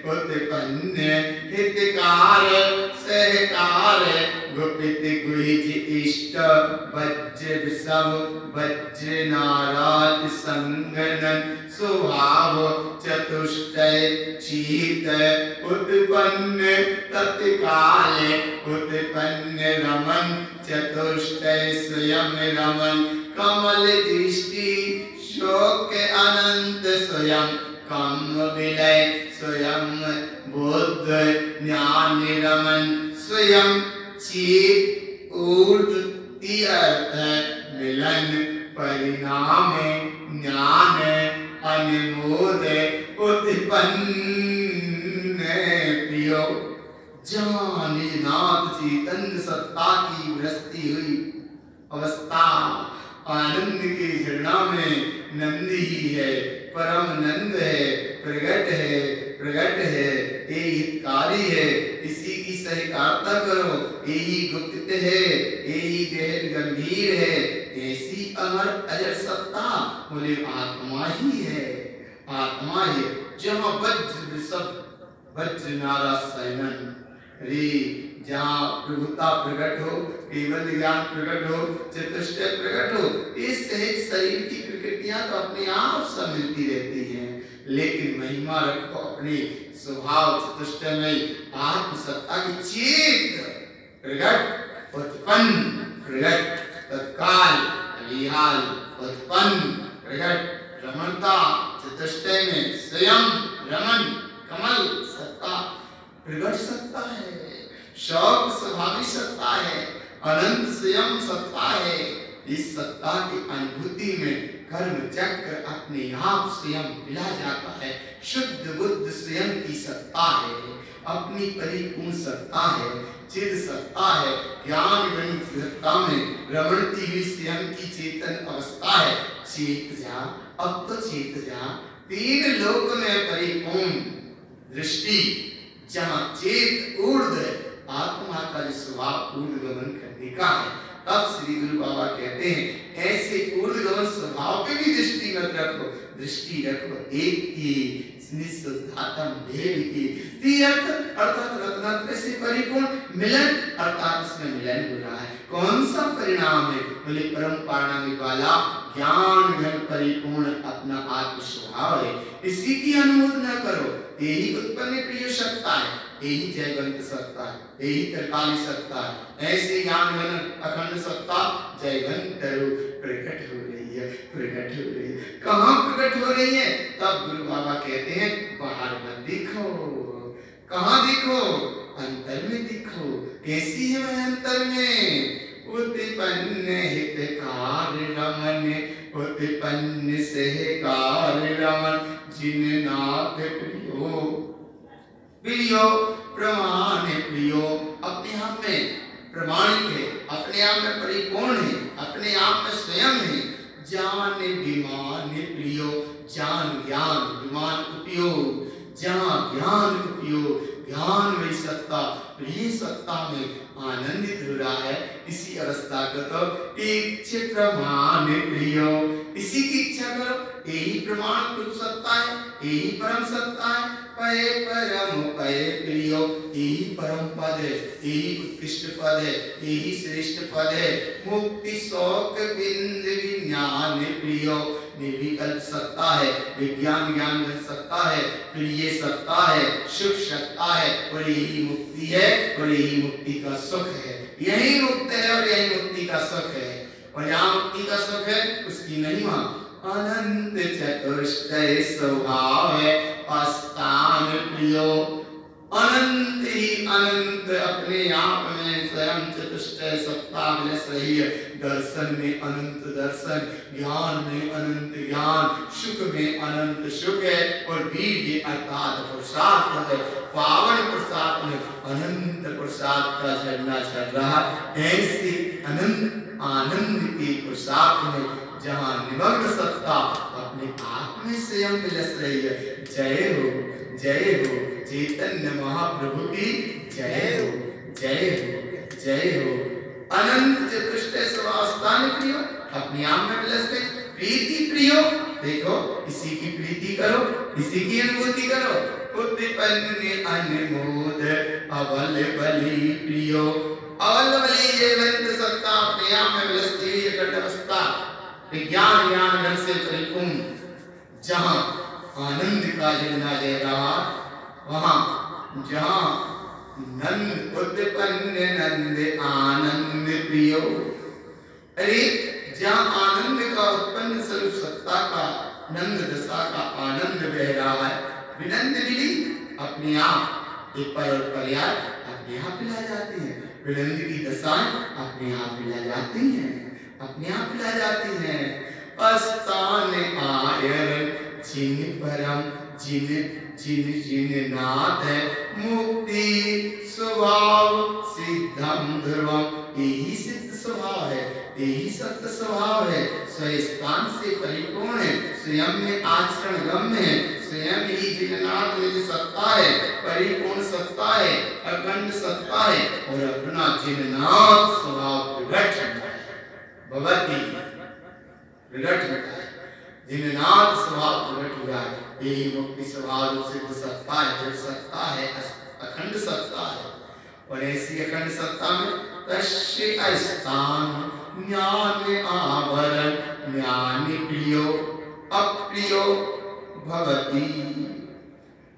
उत्पन्न हितकार सहकार, गुपित गुहिज इष्ट वज्र सब वज्र नाराज संगनन, स्वभाव चतुष्टय चीत उत्पन्न तत्काल, उत्पन्न रमन चतुष्टय स्वयं रमन, कमल दृष्टि शोक अनंत स्वयं, कम विलय स्वयं बुद्ध ज्ञान रमन, स्वयं चेत ऊर्ध तीर्थ मिलन, परिणाम ज्ञान अनुमोद उत्पन्न प्रियो। जहाँ निज नाथ चैतन्य सत्ता की वृष्टि हुई अवस्था, आनंद के झरना में नंद ही है, परम नंद है, प्रगट है, प्रगट है, ये हितकारी है, इसी की सहकारिता करो, यही गुप्त है, यही गहन गंभीर है। ऐसी अमर अजर सत्ता बोले आत्मा ही है, आत्मा है। जहाँ वज्र सब वज्र नारा सैनन, रे जहाँ प्रभुता प्रकट हो, केवल ज्ञान प्रकट हो, चतुष्टय प्रकट हो, इस सहज शरीर की प्रकृतियां तो अपने आप सब मिलती रहती हैं, लेकिन महिमा रखो अपने स्वभाव चतुष्टय में आत्म सत्ता की चेत प्रकट उत्पन्न प्रकट तत्काल विहाल उत्पन्न प्रकट रमणता चतुष्टय में स्वयं रमन कमल सत्ता प्रकट सत्ता है, शौक स्वाभाविक सत्ता है, अनंत स्वयं सत्ता है। इस सत्ता की अनुभूति में कर्म चक्र अपने आप स्वयं मिला जाता है। शुद्ध बुद्ध स्वयं की सत्ता है, अपनी परिपूर्ण सत्ता है, चिद सत्ता है, ज्ञान गणित सत्ता में रमणती हुई स्वयं की चेतन अवस्था है। चेत जा, अब तो चेत जा, तीन लोक में परिपूर्ण दृष्टि, जहाँ चेत ऊर्ध्व आत्मा का जो स्वभाव ऊर्ध्वगमन करने का है, तब श्री गुरु बाबा कहते हैं ऐसे ऊर्ध्वगमन स्वभाव पे भी दृष्टि मत रखो, दृष्टि रखो एक की निःशुद्धात्म देव की। तीर्थ अर्थात रत्नात्रय से परिपूर्ण, मिलन अर्थात उसमें मिलन हो रहा है। कौन सा परिणाम है? बोले परम पारणामी वाला ज्ञान घन परिपूर्ण अपना आत्म स्वभाव है, इसी की अनुमोदना करो। यही उत्पन्न प्रिय सत्ता है, यही जयवंत सत्ता है, यही त्रिकाली सत्ता है। ऐसे ज्ञान घन अखंड सत्ता जयवंत रूप प्रकट हो रही है, प्रकट हो रही है। कहाँ प्रकट हो रही है? तब गुरु बाबा कहते हैं बाहर मत दिखो। कहाँ दिखो? अंतर में दिखो। कैसी है वह अंतर में? उत्पन्न हितकार रमन, उत्पन्न सहकार रमन, जिन नाथ प्रियो प्रियो प्रमाण प्रियो। अपने आप में प्रमाणित है, अपने अपने आप में परिपूर्ण है, अपने आप में स्वयं है। जान विमान प्रियो, जान ज्ञान विमान उपयोग, जहाँ ज्ञान उपयोग, ज्ञान में सत्ता, प्रिय सत्ता में आनंदित हो रहा है, इसी अवस्था को तो इच्छा प्रमाण प्रियो, इसी की इच्छा करो, यही प्रमाण पुरुष सत्ता है, यही परम सत्ता है। पय परम पय प्रियो, यही परम पद है, यही उत्कृष्ट पद है, यही श्रेष्ठ पद है। मुक्ति शौक बिंद विज्ञान प्रियो, निर्विकल्प सत्ता है, विज्ञान ज्ञान सत्ता है, प्रिय सत्ता है, सुख सत्ता है, और यही मुक्ति है, और यही मुक्ति का सुख है। यही मुक्त है और यही मुक्ति का सुख है। और यहाँ मुक्ति का सुख है, उसकी महिमा अनंत चतुष्टय स्वभाव है, अस्थान प्रियो, अनंत ही अनंत अपने आप में स्वयं चतुष्टय सत्ता विलस रही है। दर्शन में अनंत दर्शन, ज्ञान में अनंत ज्ञान, सुख में अनंत सुख है, और वीर्य अर्थात पुरुषार्थ है, पावन पुरुषार्थ में अनंत पुरुषार्थ का झरना चल रहा। ऐसे अनंत आनंद के पुरुषार्थ में जहाँ निमग्न सत्ता अपने आप में स्वयं विलस रही है। जय हो, जय हो चैतन्य महाप्रभु की, जय हो, जय हो, जय हो। अनंत चतुष्टय स्वास्थान प्रियो, अपने आप में विलसते, प्रीति प्रियो, देखो इसी की प्रीति करो, इसी की अनुभूति करो। उत्पन्न अनमोद अबल बलि प्रियो, अबल बलि जयवंत सत्ता अपने आप में विलसती हुई अखंड अवस्था, विज्ञान ज्ञान घन से परिपूर्ण, जहाँ आनंद का झरना दे रहा, वहाँ जहाँ नंद उत्पन्न नंद आनंद प्रियो, अरे जहाँ आनंद का उत्पन्न स्वरूप सत्ता का नंद दशा का आनंद बह रहा है, विनंद मिली अपने आप एक पर और पर्याय अपने आप पिला जाती हैं, विनंद की दशाएं अपने आप पिला जाती हैं, अपने आप पिला जाती हैं। अस्थान आयर जिन परम जिन जिन जिन नाथ है, मुक्ति स्वभाव सिद्धम ध्रुवम, यही सिद्ध स्वभाव है, यही सत्य स्वभाव है, स्वयं से परिपूर्ण है, स्वयं में आचरण गम्य है, स्वयं ही जिननाथ में जो सत्ता है, परिपूर्ण सत्ता है, अखंड सत्ता है, और अपना जिननाथ स्वभाव प्रकट भगवती प्रकट होता है, जिननाथ स्वभाव प्रकट हुआ है। यही मुक्ति स्वभाव सिद्ध सत्ता है, जो सत्ता है अखंड सत्ता है। और ऐसी अखंड सत्ता में तस्य अस्थान ज्ञान आवरण ज्ञान प्रियो अप्रियो भवति,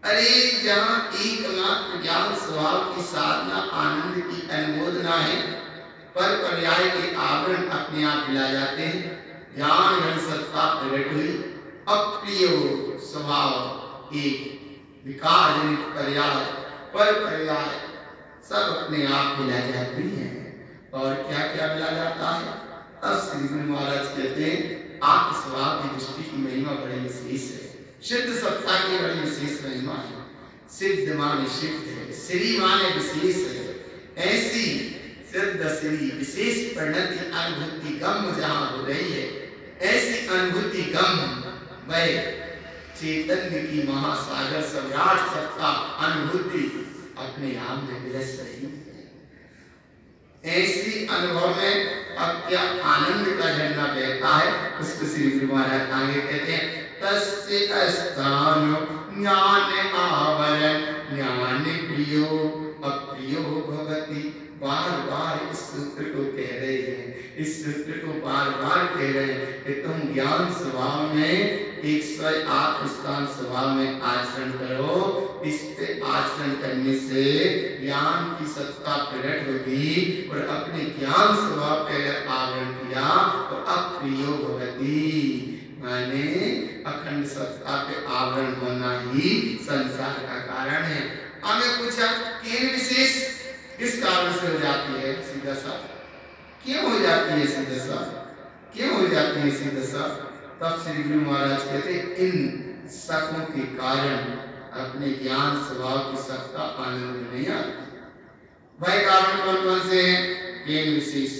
अरे जहाँ एकमात्र ज्ञान स्वभाव की साधना आनंद की अनुमोदना है, पर पर्याय के आवरण अपने आप मिला जाते हैं, ज्ञान घन सत्ता प्रकट हुई, अप्रिय स्वभाव एक विकार जनित पर्याय पर पर्याय सब अपने आप मिला जाती हैं। और क्या क्या मिला जाता है? अब श्री गुरु महाराज कहते हैं आप स्वभाव की दृष्टि की महिमा बड़ी विशेष है, सिद्ध सत्ता की बड़ी विशेष महिमा है। सिद्ध माने सिद्ध है, श्री माने विशेष है। ऐसी सिद्ध श्री विशेष परिणति अनुभूति गम जहाँ हो रही है, ऐसी अनुभूति गम वह चैतन्य की महासागर सम्राट सत्ता अनुभूति अपने आप में विलस रही है। ऐसी अनुभव में अब क्या आनंद का झरना बहता है, उसको श्री गुरु महाराज आगे कहते हैं तस्य अस्थान ज्ञान आवरण ज्ञान प्रियो अप्रियो भवति। बार बार इस सूत्र को कह रहे हैं, इस सूत्र को बार बार कह रहे हैं कि तुम ज्ञान स्वभाव में एक स्वयं आत्मस्थान स्वभाव में आचरण करो। इस पे आचरण करने से ज्ञान की सत्ता प्रकट होगी, और अपने ज्ञान स्वभाव पे अगर आवरण किया तो अप्रियो भवति, माने अखंड सत्ता पे आवरण होना ही संसार का कारण है। हमें पूछा कि विशेष किस कारण से हो जाती है ऐसी दशा, क्यों हो जाती है ऐसी दशा, क्यों हो जाती है ऐसी दशा? तब श्री गुरु महाराज कहते इन शकों के कारण अपने ज्ञान स्वभाव की सत्ता आनंद में नहीं आती। वह कारण कौन कौन से हैं? केन विशेष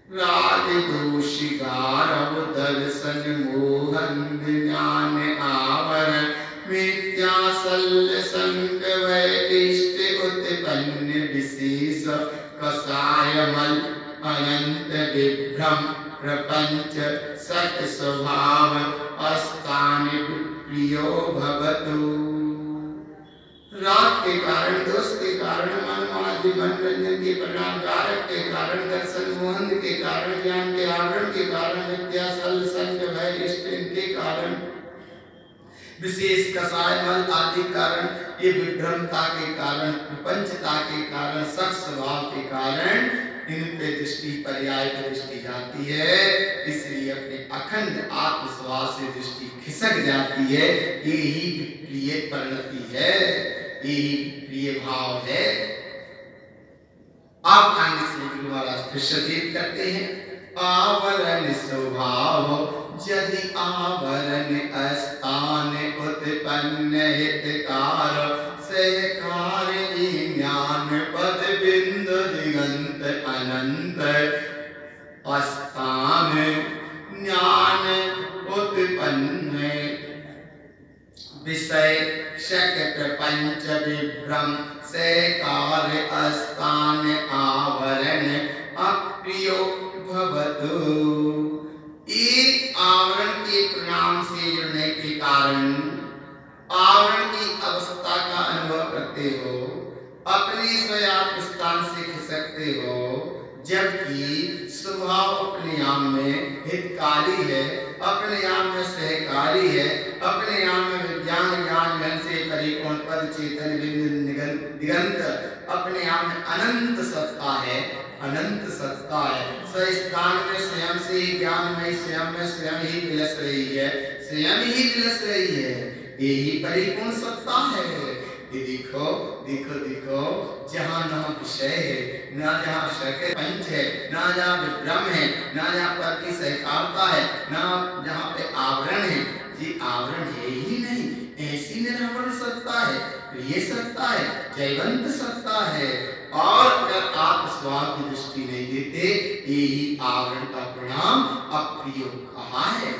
राग दोषी गारव दर्शन मोहन ज्ञान आवरण मिथ्या शल्य संग वैशिष्ट उत्पन्न विशेष कसायमल अनंत विभ्रम प्रपंच सत स्वभाव अस्तान प्रियो भवतु। राग के कारण, दोष के कारण, मनमादि मनोरंजन के परिणाम कारक के कारण, दर्शन मोहन के कारण, ज्ञान के आवरण के कारण, विद्या सल संग भय इष्टन के कारण, विशेष कसाय मल आदि कारण, ये विभ्रमता के कारण, प्रपंचता के कारण, सत स्वभाव के कारण इन पे दृष्टि पर्याय पर दृष्टि जाती है। इसलिए अपने अखंड आत्मस्वभाव से दृष्टि खिसक जाती है। यही प्रिय परिणति है, यही प्रिय भाव है। आप आगे से गुरु महाराज फिर सचेत करते हैं। आवरण स्वभाव यदि आवरण अस्थान उत्पन्न हितकार सहकार ज्ञान पद बिंद दिगंत अनंत अस्थान ज्ञान उत्पन्न विषय शक प्रपंच विभ्रम सहकार अस्थान आवरण अप्रियो भवतु। एक आवरण के परिणाम से जुड़ने के कारण आवरण की अवस्था का अनुभव करते हो, अपने स्वयं स्थान से खिसकते हो, जबकि स्वभाव अपने आप में हितकारी है, अपने आप में सहकारी है, अपने आप में विज्ञान ज्ञान घन से परिपूर्ण पद चेतन दिगंत अपने आप में अनंत सत्ता है, अनंत सत्ता है। स्वस्थान में स्वयं से ज्ञान में स्वयं ही विलस रही है, स्वयं ही विलस रही है। यही परिपूर्ण सत्ता है। ये देखो देखो देखो, जहाँ न विषय है, ना जहाँ शक पंच है, ना जहाँ विभ्रम है, ना जहाँ पर की सहकारता है, ना जहाँ पे आवरण है, ये आवरण है ही नहीं। ऐसी निरावरण सत्ता है, प्रिय सत्ता है, जयवंत सत्ता है। और अगर आप स्वभाव की दृष्टि नहीं देते, यही आवरण का परिणाम अप्रिय कहा है,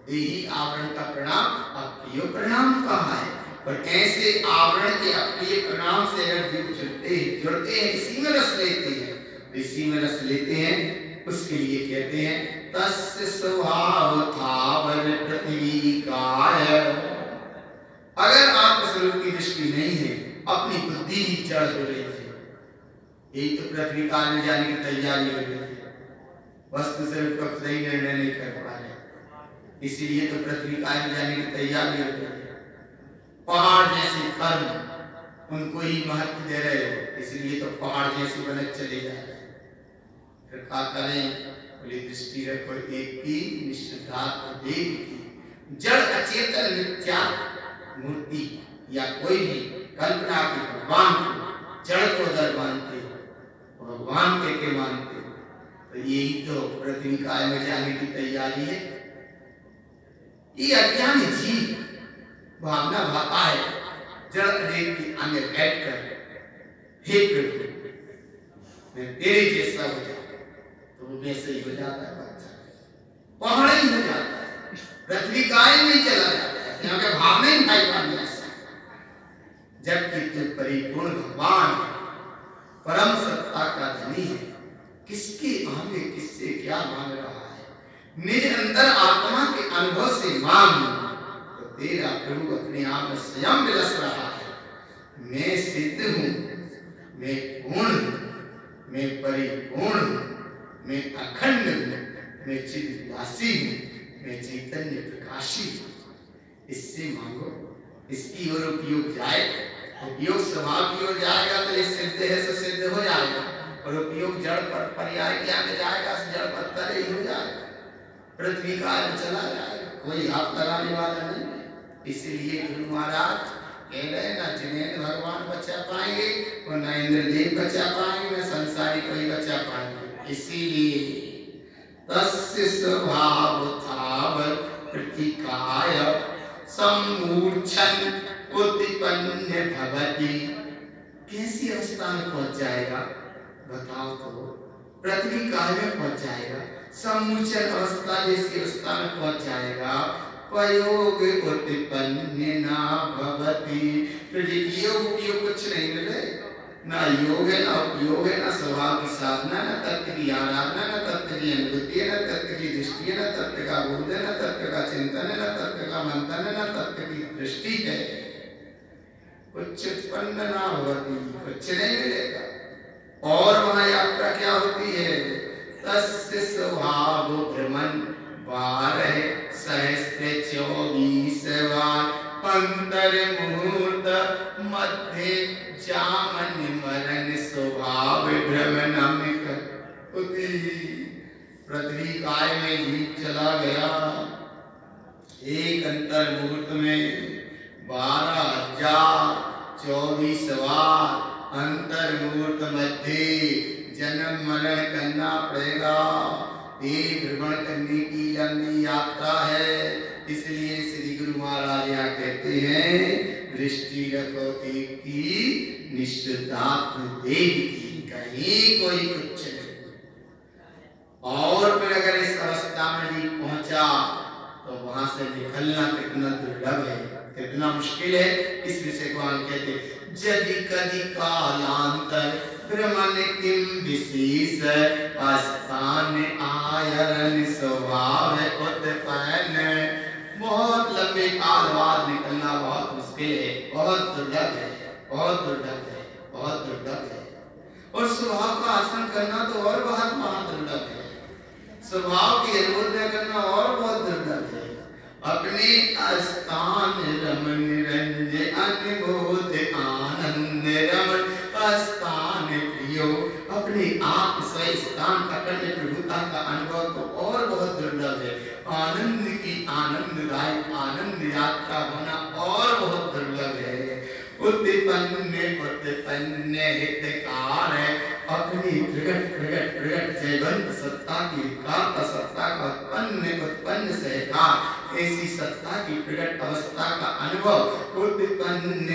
यही आवरण का परिणाम अप्रिय परिणाम कहा है। पर ऐसे आवरण के अप्रिय परिणाम से अगर जीव जुड़ते हैं, इसी में रस लेते हैं, इसी में रस लेते हैं, उसके लिए कहते हैं तस्य स्वभाव थावर पृथ्वी काय। अगर आपके स्वरूप की दृष्टि नहीं है, अपनी बुद्धि ही जड़ हो रही है, एक तो पृथ्वी काल में जाने की तैयारी हो रही है, वस्तु स्वरूप का सही निर्णय नहीं कर पा रहे, इसीलिए तो पृथ्वी काल में जाने की तैयारी हो रही है। पहाड़ जैसे कर्म उनको ही महत्व दे रहे हो, इसलिए तो पहाड़ जैसे बने चले जा रहे हैं। फिर क्या करें? बोले दृष्टि रखो एक की, निश्चितार्थ एक की। जड़ अचेतन मिथ्या मूर्ति या कोई भी कल्पना के भगवान को जड़ को दर मानते हो, भगवान के मानते हो, तो यही तो पृथ्वी काल में जाने की तैयारी है। ये अज्ञानी जीव भावना भाता है जड़ अनेक की आगे बैठकर, हे प्रभु मैं तेरे जैसा हो जाऊं, तो वो वैसे ही हो जाता है, पत्थर पहाड़ ही हो जाता है, पृथ्वी काल में चला जाता है, यहाँ के भावना ही भाई पानी ऐसा। जबकि तू परिपूर्ण भगवान परम सत्ता का धनी है, किसके आगे किससे क्या मांग रहा है? निज अंदर आत्मा के अनुभव से मांग, तेरा प्रभु अपने आप में स्वयं विलस रहा है। मैं सिद्ध हूँ, मैं पूर्ण हूँ, मैं परिपूर्ण हूँ, मैं अखंड हूँ, मैं चिद्वासी हूँ, मैं चैतन्य प्रकाशी हूँ। इससे मांगो, इसकी ओर उपयोग जाए, उपयोग स्वभाव की ओर जाएगा तो ये सिद्ध है सो सिद्ध हो जाएगा, और उपयोग जड़ पर पर्याय के आगे जाएगा तो जड़ पत्थर ही हो जाएगा, पृथ्वी काल में चला जाएगा, कोई हाथ लगाने वाला नहीं। इसलिए गुरु महाराज कह रहे ना जिन्हें भगवान बचा पाएंगे और न इंद्रदेव बचा पाएंगे, न संसारी कोई बचा पाएंगे। इसीलिए तस्य स्वभाव थावर प्रतिकाय सम्मूर्छन उत्पन्न भवति। कैसी अवस्था में पहुंच जाएगा बताओ तो? पृथ्वी काल में पहुंच जाएगा, समुचर अवस्था जैसी अवस्था में पहुंच जाएगा। पयोग उत्पन्न ना भवति, फिर योग कुछ नहीं मिले, ना योग है, ना उपयोग है, ना स्वभाव की साधना, ना तत्व की आराधना, ना तत्व की अनुभूति है, ना तत्व की दृष्टि है, ना तत्व का बोध है, ना तत्व का चिंतन है, ना तत्व का मंथन है, ना तत्व की दृष्टि है। कुछ उत्पन्न ना होती, कुछ नहीं मिलेगा। और वहां यात्रा क्या होती है? तस्य स्वभाव भ्रमण 12 सहस्त्र 24 बार अंतर मुहूर्त मध्य जामन मरण स्वभाव भ्रमण होती। पृथ्वी काय में जीव चला गया, एक अंतर मुहूर्त में 12,024 बार अंतर मुहूर्त मध्य जन्म मरण करना पड़ेगा। ये भ्रमण करने की लंबी यात्रा है। इसलिए श्री गुरु महाराज यहाँ कहते हैं, दृष्टि रखो एक की निष्ठात्म देव की, कहीं कोई कुछ नहीं। और फिर अगर इस अवस्था में भी पहुंचा तो वहां से निकलना कितना दुर्लभ है, कितना मुश्किल है। इस विषय को हम कहते हैं, यदि कदि कालांतर भ्रमण किम विशेष स्थान आयरन स्वभाव उत्पन्न। बहुत लंबे काल बाद निकलना बहुत मुश्किल है, बहुत दुर्लभ है, बहुत दुर्लभ है, बहुत दुर्लभ है। और स्वभाव का आसन करना तो और बहुत महादुर्लभ है। स्वभाव की अनुभूति करना और बहुत दुर्लभ है। अपने स्थान रमन रंज अनुभूत आनंद रमन स्थान प्रियो, अपने आप स्वयं स्थान पकड़ने प्रभुता का अनुभव तो और बहुत दुर्लभ है। आनंद की आनंददायक आनंद यात्रा होना और बहुत दुर्लभ है। उत्पन्न हितकार है, अपनी प्रगट जयवंत सत्ता की विकारता सत्ता का उत्पन्न सहकार, ऐसी सत्ता की प्रगट अवस्था का अनुभव। उत्पन्न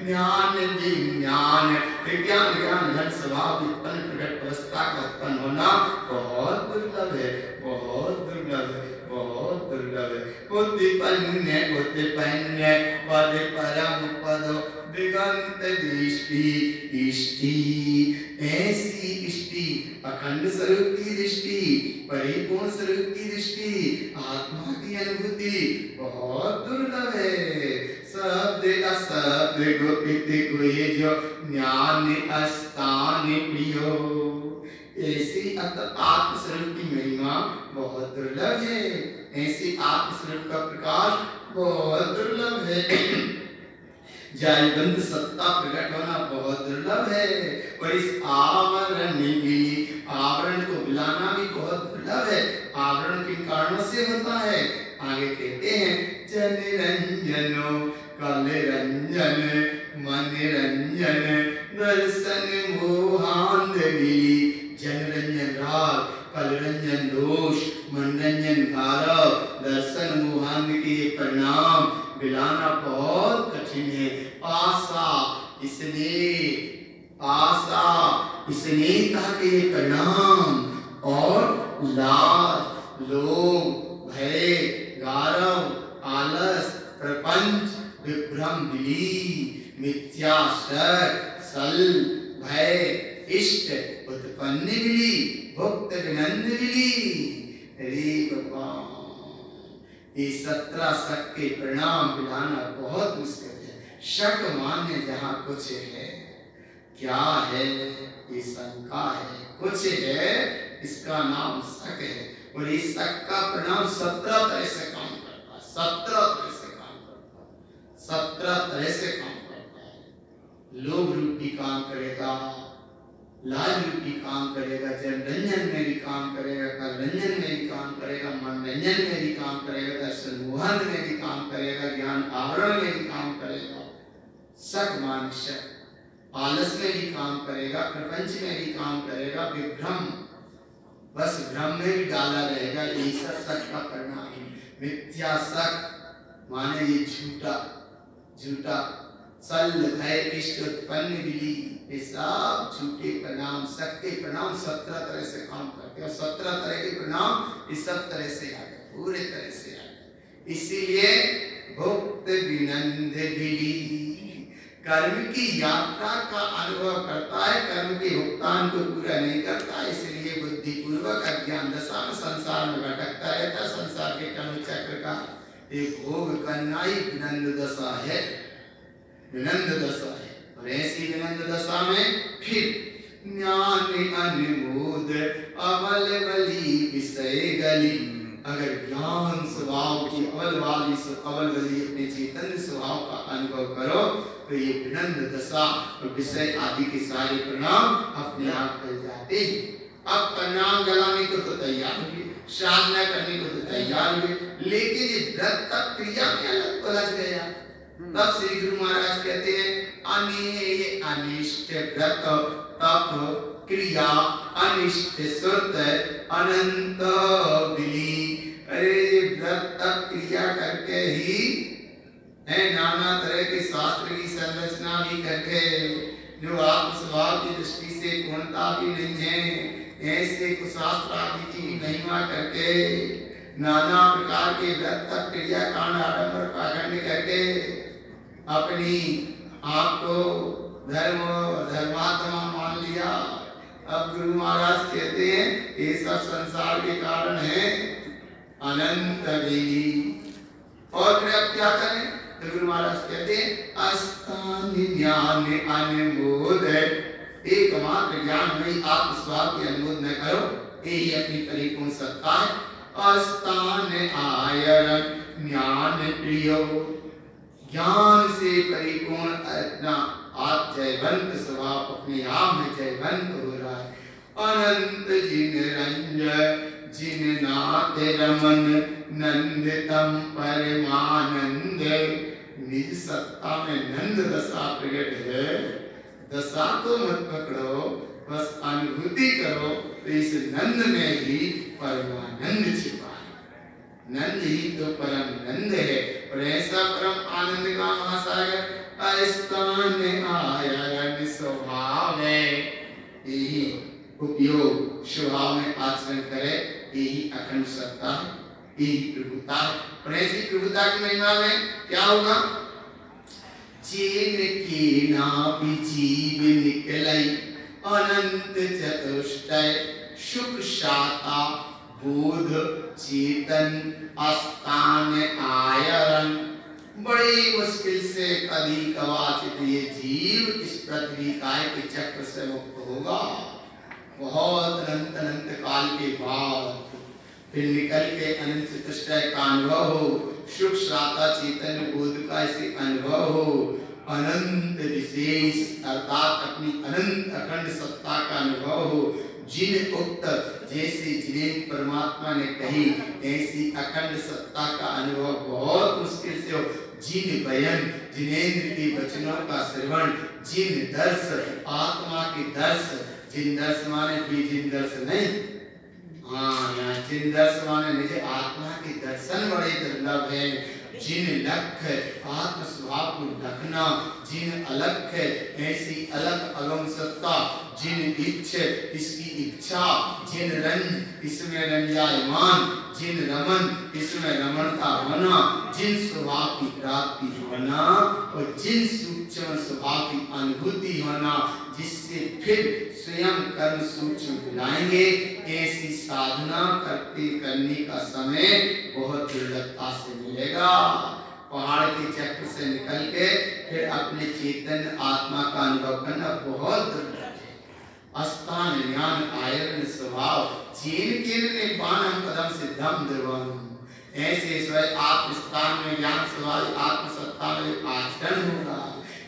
ज्ञान विज्ञान विज्ञान ज्ञान घन स्वभाव उत्पन्न प्रगट अवस्था का उत्पन्न होना बहुत दुर्लभ है, बहुत दुर्लभ है, बहुत दुर्लभ है। उत्पन्न पद परम पद दिगंत दृष्टि इष्टि, ऐसी इष्टि अखंड स्वरूप की दृष्टि, परिपूर्ण स्वरूप की दृष्टि, आत्मा की अनुभूति बहुत दुर्लभ है। शब्द अशब्द गोपित गुहे जो ज्ञान स्थान प्रियो, ऐसी आत्म स्वरूप की महिमा बहुत दुर्लभ है। ऐसी आत्म स्वरूप का प्रकाश बहुत दुर्लभ है। जयवंत सत्ता प्रकट होना बहुत दुर्लभ है। और इस आवरण को बुलाना भी बहुत दुर्लभ है। आवरण किन कारणों से होता है? आगे कहते हैं, जन रंजनो कल रंजन मन रंजन दर्शन मोहांधविली। जन रंजन राग, कल रंजन दोष, मन रंजन गारव, दर्शन मोहांध के परिणाम बिलाना बहुत कठिन है। आशा स्नेहता के परिणाम और लाज, लोभ, भय, गारव, आलस, प्रपंच, विभ्रम, विली, मिथ्या, शक, सल, भय, इष्ट, उत्पन्न विली, भुक्त विनंद विली। अरे भगवान, ये 17 शक के परिणाम बिलाना बहुत मुश्किल है। शक मान्य जहाँ कुछ है, क्या है? ये शंका है, कुछ है, इसका नाम शक है। और इस शक का परिणाम 17 तरह से काम करता है, 17 तरह से काम करता है, 17 तरह से काम करता है। लोभ रूपी काम करेगा, लाज रूपी काम करेगा, जन रंजन में भी काम करेगा, कल रंजन में भी काम करेगा, मनोरंजन में भी काम करेगा, दर्शन मोहन में भी काम करेगा, ज्ञान आवरण में भी काम करेगा, शक मान शक, आलस में भी काम करेगा, प्रपंच में भी काम करेगा, विभ्रम, बस भ्रम में भी डाला रहेगा। यही सब शक का परिणाम है। मिथ्या शक माने ये झूठा, सल, भय, इष्ट, उत्पन्न विली, ये सब झूठे प्रणाम, सत्य प्रणाम 17 तरह से काम करते हैं और 17 तरह के प्रणाम इस सब तरह से आ गए, पूरे तरह से आ गए। इसीलिए भुक्त विनंद विली कर्म की यात्रा का अनुभव करता है, कर्म के भुगतान को पूरा नहीं करता, इसलिए बुद्धि पूर्वक अज्ञान दशा में संसार में भटकता रहता है। संसार के कर्म चक्र का एक भोग करना ही विनंद दशा है, विनंद दशा है। और ऐसी विनंद दशा में फिर ज्ञान अनुमोद अवल बली विषय गली, अगर ज्ञान स्वभाव की अवल बली अपने चैतन्य स्वभाव का अनुभव करो तो ये विनंद दशा और विषय आदि के सारे परिणाम अपने आप कर जाते हैं। अब परिणाम गलाने को तो तैयार हुए, साधना करने को तो तैयार हुए, लेकिन ये व्रत तक क्रिया में अलग उलझ गया। तब श्री गुरु महाराज कहते हैं अनेय अनिष्ट व्रत तप क्रिया अनिष्ट सुरत अनंत विली। अरे व्रत तप क्रिया करके ही है, नाना तरह के शास्त्र की संरचना भी करके, जो आत्म स्वभाव की दृष्टि से पूर्णता भी नहीं है, ऐसे कुशास्त्र आदि की भी महिमा करके नाना प्रकार के व्रत तप क्रिया कांड आडंबर पाखंड करके अपनी आपको धर्मात्मा मान लिया। अब गुरु महाराज कहते हैं ये सब संसार के कारण है अनंत विली। और फिर अब क्या करें? तो गुरु महाराज कहते हैं अस्तान ज्ञान अनुमोद, एकमात्र ज्ञान में आत्म स्वभाव की अनुमोद न करो, यही अपनी परिपूर्ण सत्ता है। अस्तान आयरन ज्ञान प्रियो, ज्ञान से परिपूर्ण अपना आप जयवंत स्वभाव अपने आप में जयवंत हो रहा है। अनंत जिन रंजन जिन नाथ रमन नंदितम परमानंद, निज सत्ता में नंद दशा प्रकट है। दशा तो मत पकड़ो, बस अनुभूति करो, तो इस नंद में ही परमानंद छिपा है। नंद ही तो परम नंद है, और ऐसा परम आनंद का महासागर अस्तान आयरन स्वभाव है। यही उपयोग स्वभाव में आचरण करे, यही अखंड सत्ता है, यही प्रभुता है। और ऐसी प्रभुता की महिमा में क्या होगा? चेन के नाभि जीव निकलई अनंत चतुष्टय शुक शाता बोध चेतन अस्तान आयरन। बड़ी मुश्किल से कभी कभाचित ये जीव इस पृथ्वी काय के चक्र से मुक्त होगा। बहुत अनंत अनंत काल के बाद फिर निकल के अनंत चतुष्टय का अनुभव हो, शुभ श्राता चैतन्य बोध का इसे अनुभव हो, अनंत विशेष अर्थात अपनी अनंत अखंड सत्ता का अनुभव हो। जिन उक्त जैसे जिन्हें परमात्मा ने कही ऐसी अखंड सत्ता का अनुभव बहुत मुश्किल से हो। जिन बयन जिनेंद्र के वचनों का श्रवण, जिन दर्श आत्मा के दर्श, जिन दर्श माने भी जिन दर्श नहीं, हाँ यहाँ जिन दर्श माने निज आत्मा के दर्शन बड़े दुर्लभ है। जिन लक्ष्य आत्म स्वभाव को रखना, जिन अलग है ऐसी अलग अगम सत्ता, जिन इच्छ इसकी इच्छा, जिन रंज इसमें रंजायमान, जिन रमन इसमें रमणता होना, जिन स्वभाव की प्राप्ति होना और जिन सूक्ष्म स्वभाव की अनुभूति होना, जिससे फिर स्वयं कर्म सूक्ष्म बुलाएंगे, ऐसी साधना करने का समय बहुत दुर्लभता से मिलेगा। पहाड़ के चक्र से निकल के फिर अपने चैतन्य आत्मा का अनुभव करना बहुत दुर्लभ है। अस्तान ज्ञान आयरन स्वभाव चीन किन निपानम पदम सिद्धम ध्रुवम। ऐसे स्वयं आत्मस्थान में ज्ञान स्वभाव आत्म सत्ता में आचरण होगा,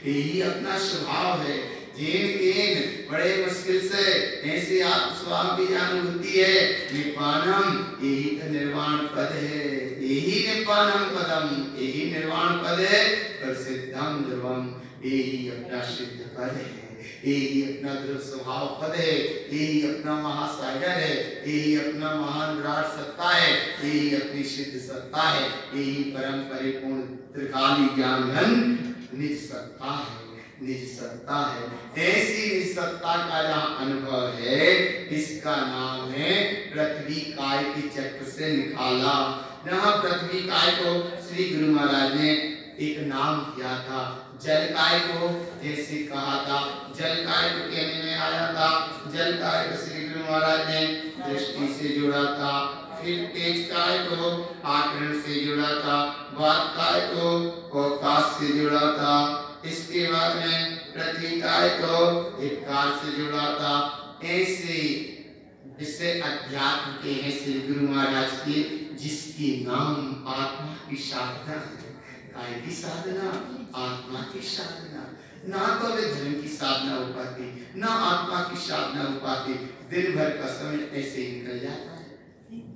यही अपना स्वभाव है। जिन किन बड़े मुश्किल से ऐसे आत्म स्वभाव की अनुभूति है। निपानम यही तो निर्वाण पद है, यही निपानम पदम, यही निर्वाण पद है। और सिद्धम ध्रुवम यही अपना सिद्ध पद है, यही अपना ध्रुव स्वभाव पद है, यही अपना महासागर है, यही अपना महान विराट सत्ता है, यही अपनी सिद्ध सत्ता है, यही परम परिपूर्ण त्रिकाली ज्ञान घन निज सत्ता है। निज सत्ता है। ऐसी निज सत्ता का जहाँ अनुभव है, इसका नाम है पृथ्वी काय के चक्र से निकाला। जहाँ पृथ्वी काय को श्री गुरु महाराज ने एक नाम दिया था, जल काय को जैसे कहा था, जल काय को कहने में आया था, जल काय को श्री गुरु महाराज ने दृष्टि से जोड़ा था, फिर तेज काय को आकरण से जोड़ा था, वात काय को अवकाश से जोड़ा था, इसके बाद में पृथ्वी काय को हितकार से जोड़ा था। ऐसे विषय अध्यात्म के हैं श्री गुरु महाराज के, जिसके नाम आत्मा की साधना है। काय की साधना, आत्मा की साधना। ना तो वे धर्म की साधना हो पाती, ना आत्मा की साधना हो पाती। दिन भर का समय ऐसे ही निकल जाता है।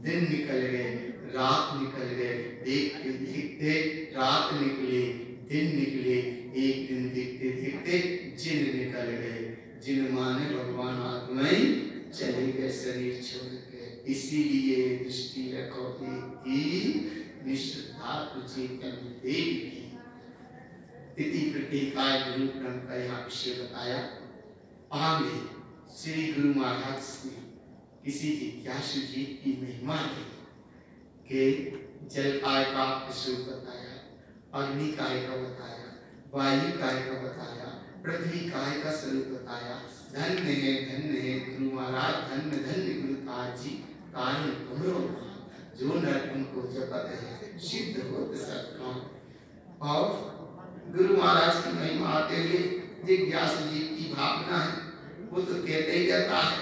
दिन निकल गए, रात निकल गए, देखते देखते रात निकले, दिन निकले, एक दिन देखते देखते जिन निकल गए। जिन माने भगवान आत्माएं चले गए शरीर छोड़ के। इसीलिए दृष्टि रखो कि निश्चितात्म चेतन देव की इति प्रतीकाय निरूपण का यहाँ विषय बताया। आगे श्री गुरु महाराज ने किसी जिज्ञासु जीव की महिमा है कि जल काय का स्वरूप बताया, अग्नि काय का बताया, वायु काय का बताया, पृथ्वी काय का स्वरूप बताया। धन्य है गुरु महाराज, धन्य धन्य गुरुताज जी, कारण तुमरो जो नर उनको जपत है सिद्ध होत सब काम। और गुरु महाराज की महिमा आते हुए जिज्ञासु जीव की भावना है, वो तो कहते ही रहता है,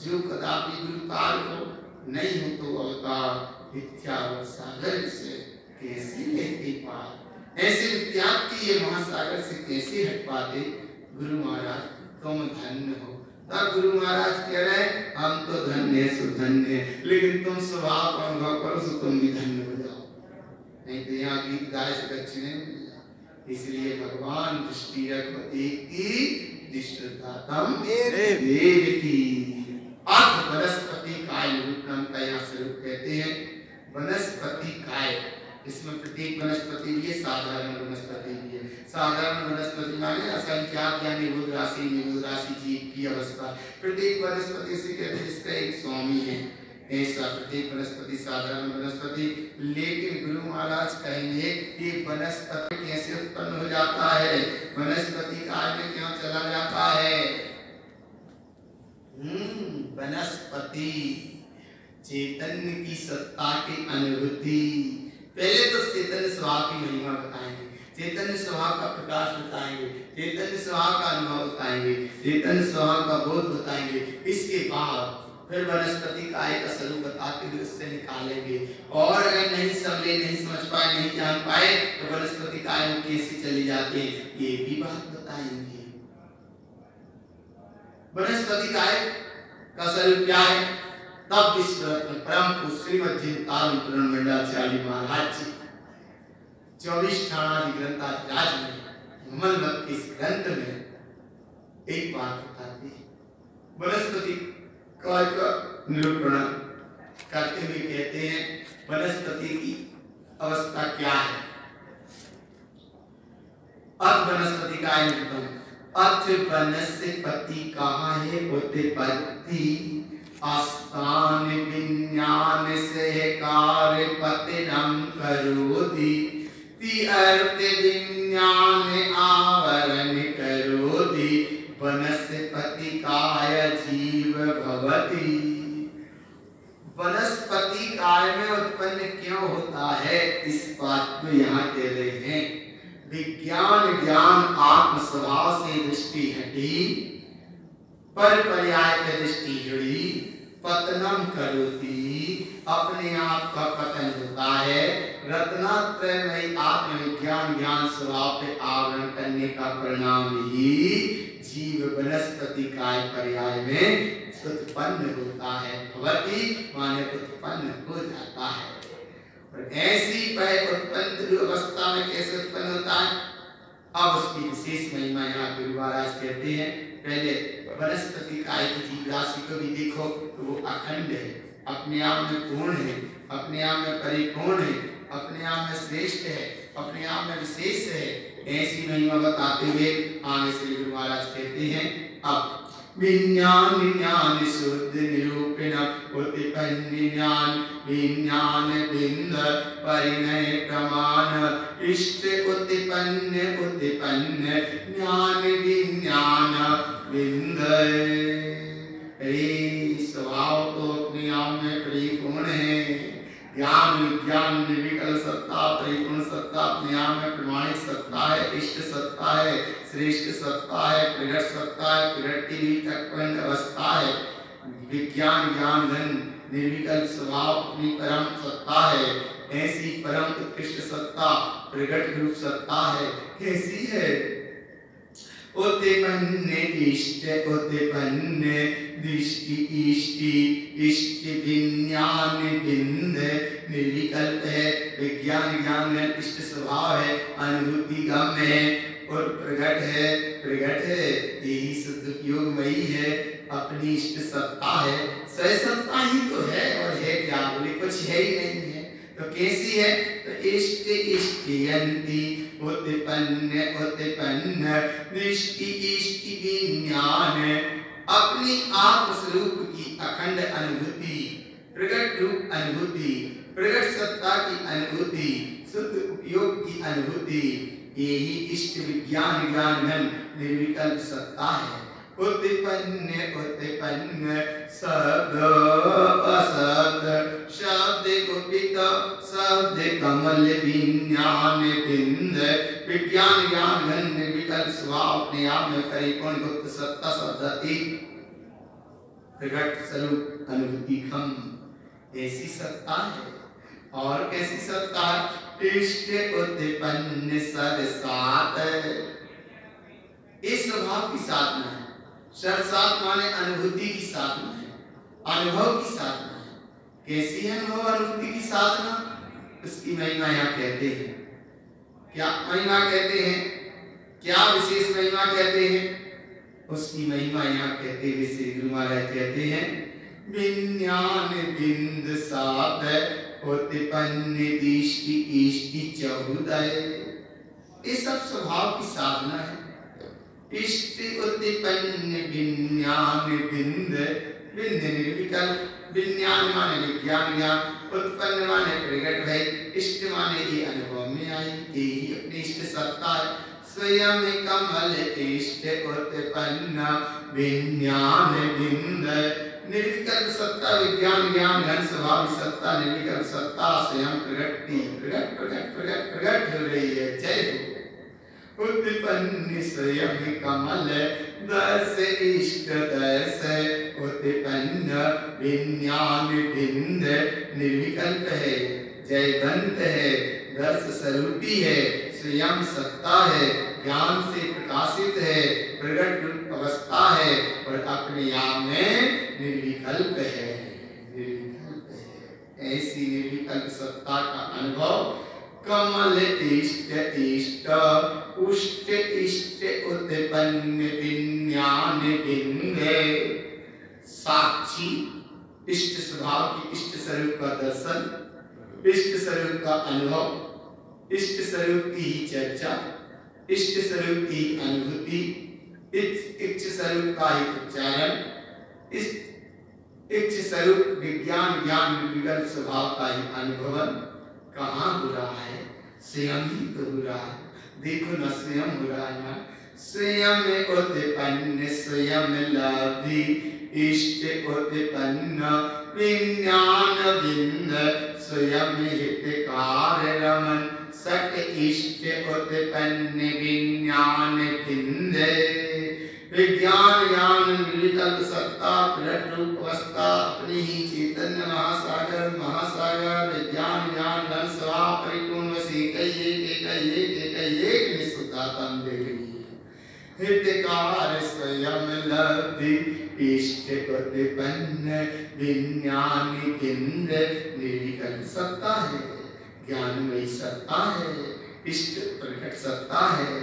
जो कदापि गुरुतार को नहीं हो तो अवतार मिथ्या सागर से कैसे लेते पार। ऐसे विद्यार्थी ये महासागर से कैसे हट पाते। गुरु महाराज तुम धन्य हो। तब गुरु महाराज कह रहे हैं, हम तो धन्य है सो धन्य है, लेकिन तुम स्वभाव का अनुभव करो सो तुम भी धन्य हो जाओ। नहीं तो यहाँ गीत गाय से अच्छे नहीं मिल जाए। इसलिए भगवान दृष्टि रखो एक ही निष्ठतातम वेदिति। अर्थ वनस्पति काय निरूपणम का यहाँ स्वरूप कहते हैं। वनस्पति काय, इसमें प्रत्येक वनस्पति भी है, साधारण वनस्पति भी है। साधारण वनस्पति माने असंख्यात यानी निबुध राशि जीव की अवस्था। प्रत्येक वनस्पति से कहते हैं जिसका एक स्वामी है, ऐसा प्रत्येक वनस्पति साधारण वनस्पति। लेकिन गुरु महाराज कहेंगे कि वनस्पति कैसे उत्पन्न हो जाता है, वनस्पति काल में क्यों चला जाता है। वनस्पति चैतन्य की सत्ता की अनुभूति। पहले तो चैतन्य स्वभाव की महिमा बताएंगे, चैतन्य स्वभाव का प्रकाश बताएंगे, चैतन्य स्वभाव का अनुभव बताएंगे, चैतन्य स्वभाव का बोध बताएंगे। इसके बाद फिर वनस्पति काय का स्वरूप बताते हुए उससे निकालेंगे। और अगर नहीं समझे, नहीं समझ पाए, नहीं जान पाए तो वनस्पति काय में कैसे चले जाते हैं ये भी बात बताएंगे। वनस्पति काय का स्वरूप क्या है। तब विश्व परम पुरुष श्रीमद् जिनताल मंडलाचार्य महाराज जी 24 ठाणादि ग्रंथाधिराज में मलमत के इस ग्रंथ में एक बात बताते हैं। वनस्पति काय का निरूपण करते हुए कहते हैं वनस्पति की अवस्था क्या है। अर्थ वनस्पति काय निरूपण। अर्थ वनस्पति कहाँ है, उत्पत्ति आस्थान विज्ञान से कार्य पतिनम करोति। अर्थ विज्ञान आवरण करोति। वनस्पति काय जीव भवति। वनस्पति काय में उत्पन्न क्यों होता है, इस बात को यहाँ कह रहे हैं। विज्ञान ज्ञान आत्म स्वभाव से दृष्टि हटी, पर पर्याय की दृष्टि जुड़ी, पतनम करोति, अपने आप का पतन होता है। रत्नात्रय में आत्मविज्ञान ज्ञान स्वभाव पे आवरण करने का परिणाम ही जीव वनस्पति काय पर्याय में उत्पन्न होता है। भवति माने उत्पन्न हो जाता है। और ऐसी उत्पन्न अवस्था में कैसे उत्पन्न होता है, अब उसकी विशेष महिमा यहाँ गुरु महाराज कहते हैं। पहले वनस्पति काय की जीव राशि को भी देखो तो वो अखंड है, अपने आप में पूर्ण है, अपने आप में परिपूर्ण है, अपने आप में श्रेष्ठ है, अपने आप में विशेष है। ऐसी महिमा बताते हुए आगे श्री गुरु महाराज कहते हैं अब विज्ञान विज्ञान शुद्ध निरूपण उत्पन्न ज्ञान विज्ञान बिंद परिणय प्रमाण इष्ट उत्पन्न ज्ञान विज्ञान बिंद। स्वभाव तो अपने आप में परिपूर्ण है। ज्ञान विज्ञान निर्विकल्प सत्ता परिपूर्ण सत्ता अपने आप में प्रमाणिक सत्ता है, इष्ट सत्ता है, श्रेष्ठ सत्ता है, प्रगट सत्ता है, प्रगट की भी तत्पन्न अवस्था है। विज्ञान ज्ञान घन निर्विकल्प स्वभाव अपनी परम सत्ता है। ऐसी परम उत्कृष्ट सत्ता प्रगट रूप सत्ता है। कैसी है? उत्पन्न इष्ट उत्पन्न दृष्टि इष्टि इष्ट विज्ञान बिंद निर्विकल्प है। विज्ञान ज्ञान है, इष्ट स्वभाव है, अनुभूति गम्य है और प्रगट है। यही शुद्ध योगमयी है, अपनी इष्ट सत्ता है। सह सत्ता ही तो है और है क्या? बोले कुछ है ही नहीं है। तो कैसी है? तो इष्ट इष्टियन्ति उत्पन्न दृष्टि इष्टि विज्ञान अपनी आत्म स्वरूप की अखंड अनुभूति, प्रगट रूप अनुभूति, प्रगट सत्ता की अनुभूति, शुद्ध उपयोग की अनुभूति, यही इष्ट विज्ञान ज्ञान घन निर्विकल्प सत्ता है। उत्पन्न शब्द अशब्द शब्द कुपित शब्द कमल विज्ञान बिंद विज्ञान ज्ञान घन निर्विकल्प स्वभाव अपने आप में परिपूर्ण गुप्त सत्ता शब्द प्रगट स्वरूप अनुभूति खम ऐसी सत्ता है। और कैसी सत्ता? इष्ट उत्पन्न सरसात इस स्वभाव की साधना है। सरसात माने अनुभूति की साधना है, अनुभव की साधना है। कैसी है अनुभव अनुभूति की साधना? उसकी महिमा यहाँ कहते हैं। क्या महिमा कहते हैं? क्या विशेष महिमा कहते हैं? उसकी महिमा यहाँ कहते हुए श्री गुरु महाराज कहते हैं विज्ञान बिंद सात उत्पन्न दृष्टि इष्टि चहुदय। ये सब स्वभाव की साधना है। इष्ट उत्पन्न विज्ञान बिंद बिंद निर्विकल्प विज्ञान माने विज्ञान ज्ञान उत्पन्न माने प्रगट है इष्ट माने ये अनुभव में आई यही अपनी इष्ट सत्ता है। स्वयं कमल इष्ट उत्पन्न विज्ञान बिंद निर्विकल्प सत्ता विज्ञान ज्ञान घन स्वभाव सत्ता निर्विकल्प सत्ता स्वयं प्रगट प्रगट प्रगट प्रगट हो रही है। जय हो। उत्पन्न स्वयं कमल दर्श इष्ट दर्श उत्पन्न विज्ञान बिंद निर्विकल्प है, जयवंत है, दर्श स्वरूपी है, स्वयं सत्ता है, ज्ञान से प्रकाशित है, प्रगट रूप अवस्था है और अपने आप में निर्विकल्प है। निर्विकल्प है। ऐसी निर्विकल्प सत्ता का अनुभव कमल इष्ट इष्ट उष्ट इष्ट उत्पन्न विज्ञान बिंद साक्षी इष्ट स्वभाव की इष्ट स्वरूप का दर्शन, इष्ट स्वरूप का अनुभव, इष्ट स्वरूप की ही चर्चा, इष्ट स्वरूप की अनुभूति, इष्ट स्वरूप का ही उच्चारण, इष्ट स्वरूप विज्ञान ज्ञान विकल्प स्वभाव का ही अनुभवन कहाँ हो रहा है? स्वयं ही तो हो रहा है। देखो न स्वयं हो रहा है ना। स्वयं उत्पन्न स्वयं लब्धि इष्ट उत्पन्न विज्ञान बिंद स्वयं हितकार रमन सट इष्ट उत्पन्न विज्ञान बिंद विज्ञान ज्ञान निर्विकल्प सत्ता प्रगट रूप अवस्था अपनी ही चैतन्य महासागर महासागर विज्ञान ज्ञान घन स्वभाव परिपूर्ण वसी एक निष्ठातम देवी हितकार स्वयं लब्धि इष्ट उत्पन्न विज्ञान बिंद निर्विकल्प सत्ता है, ज्ञानमयी सत्ता है, इष्ट प्रकट सत्ता है,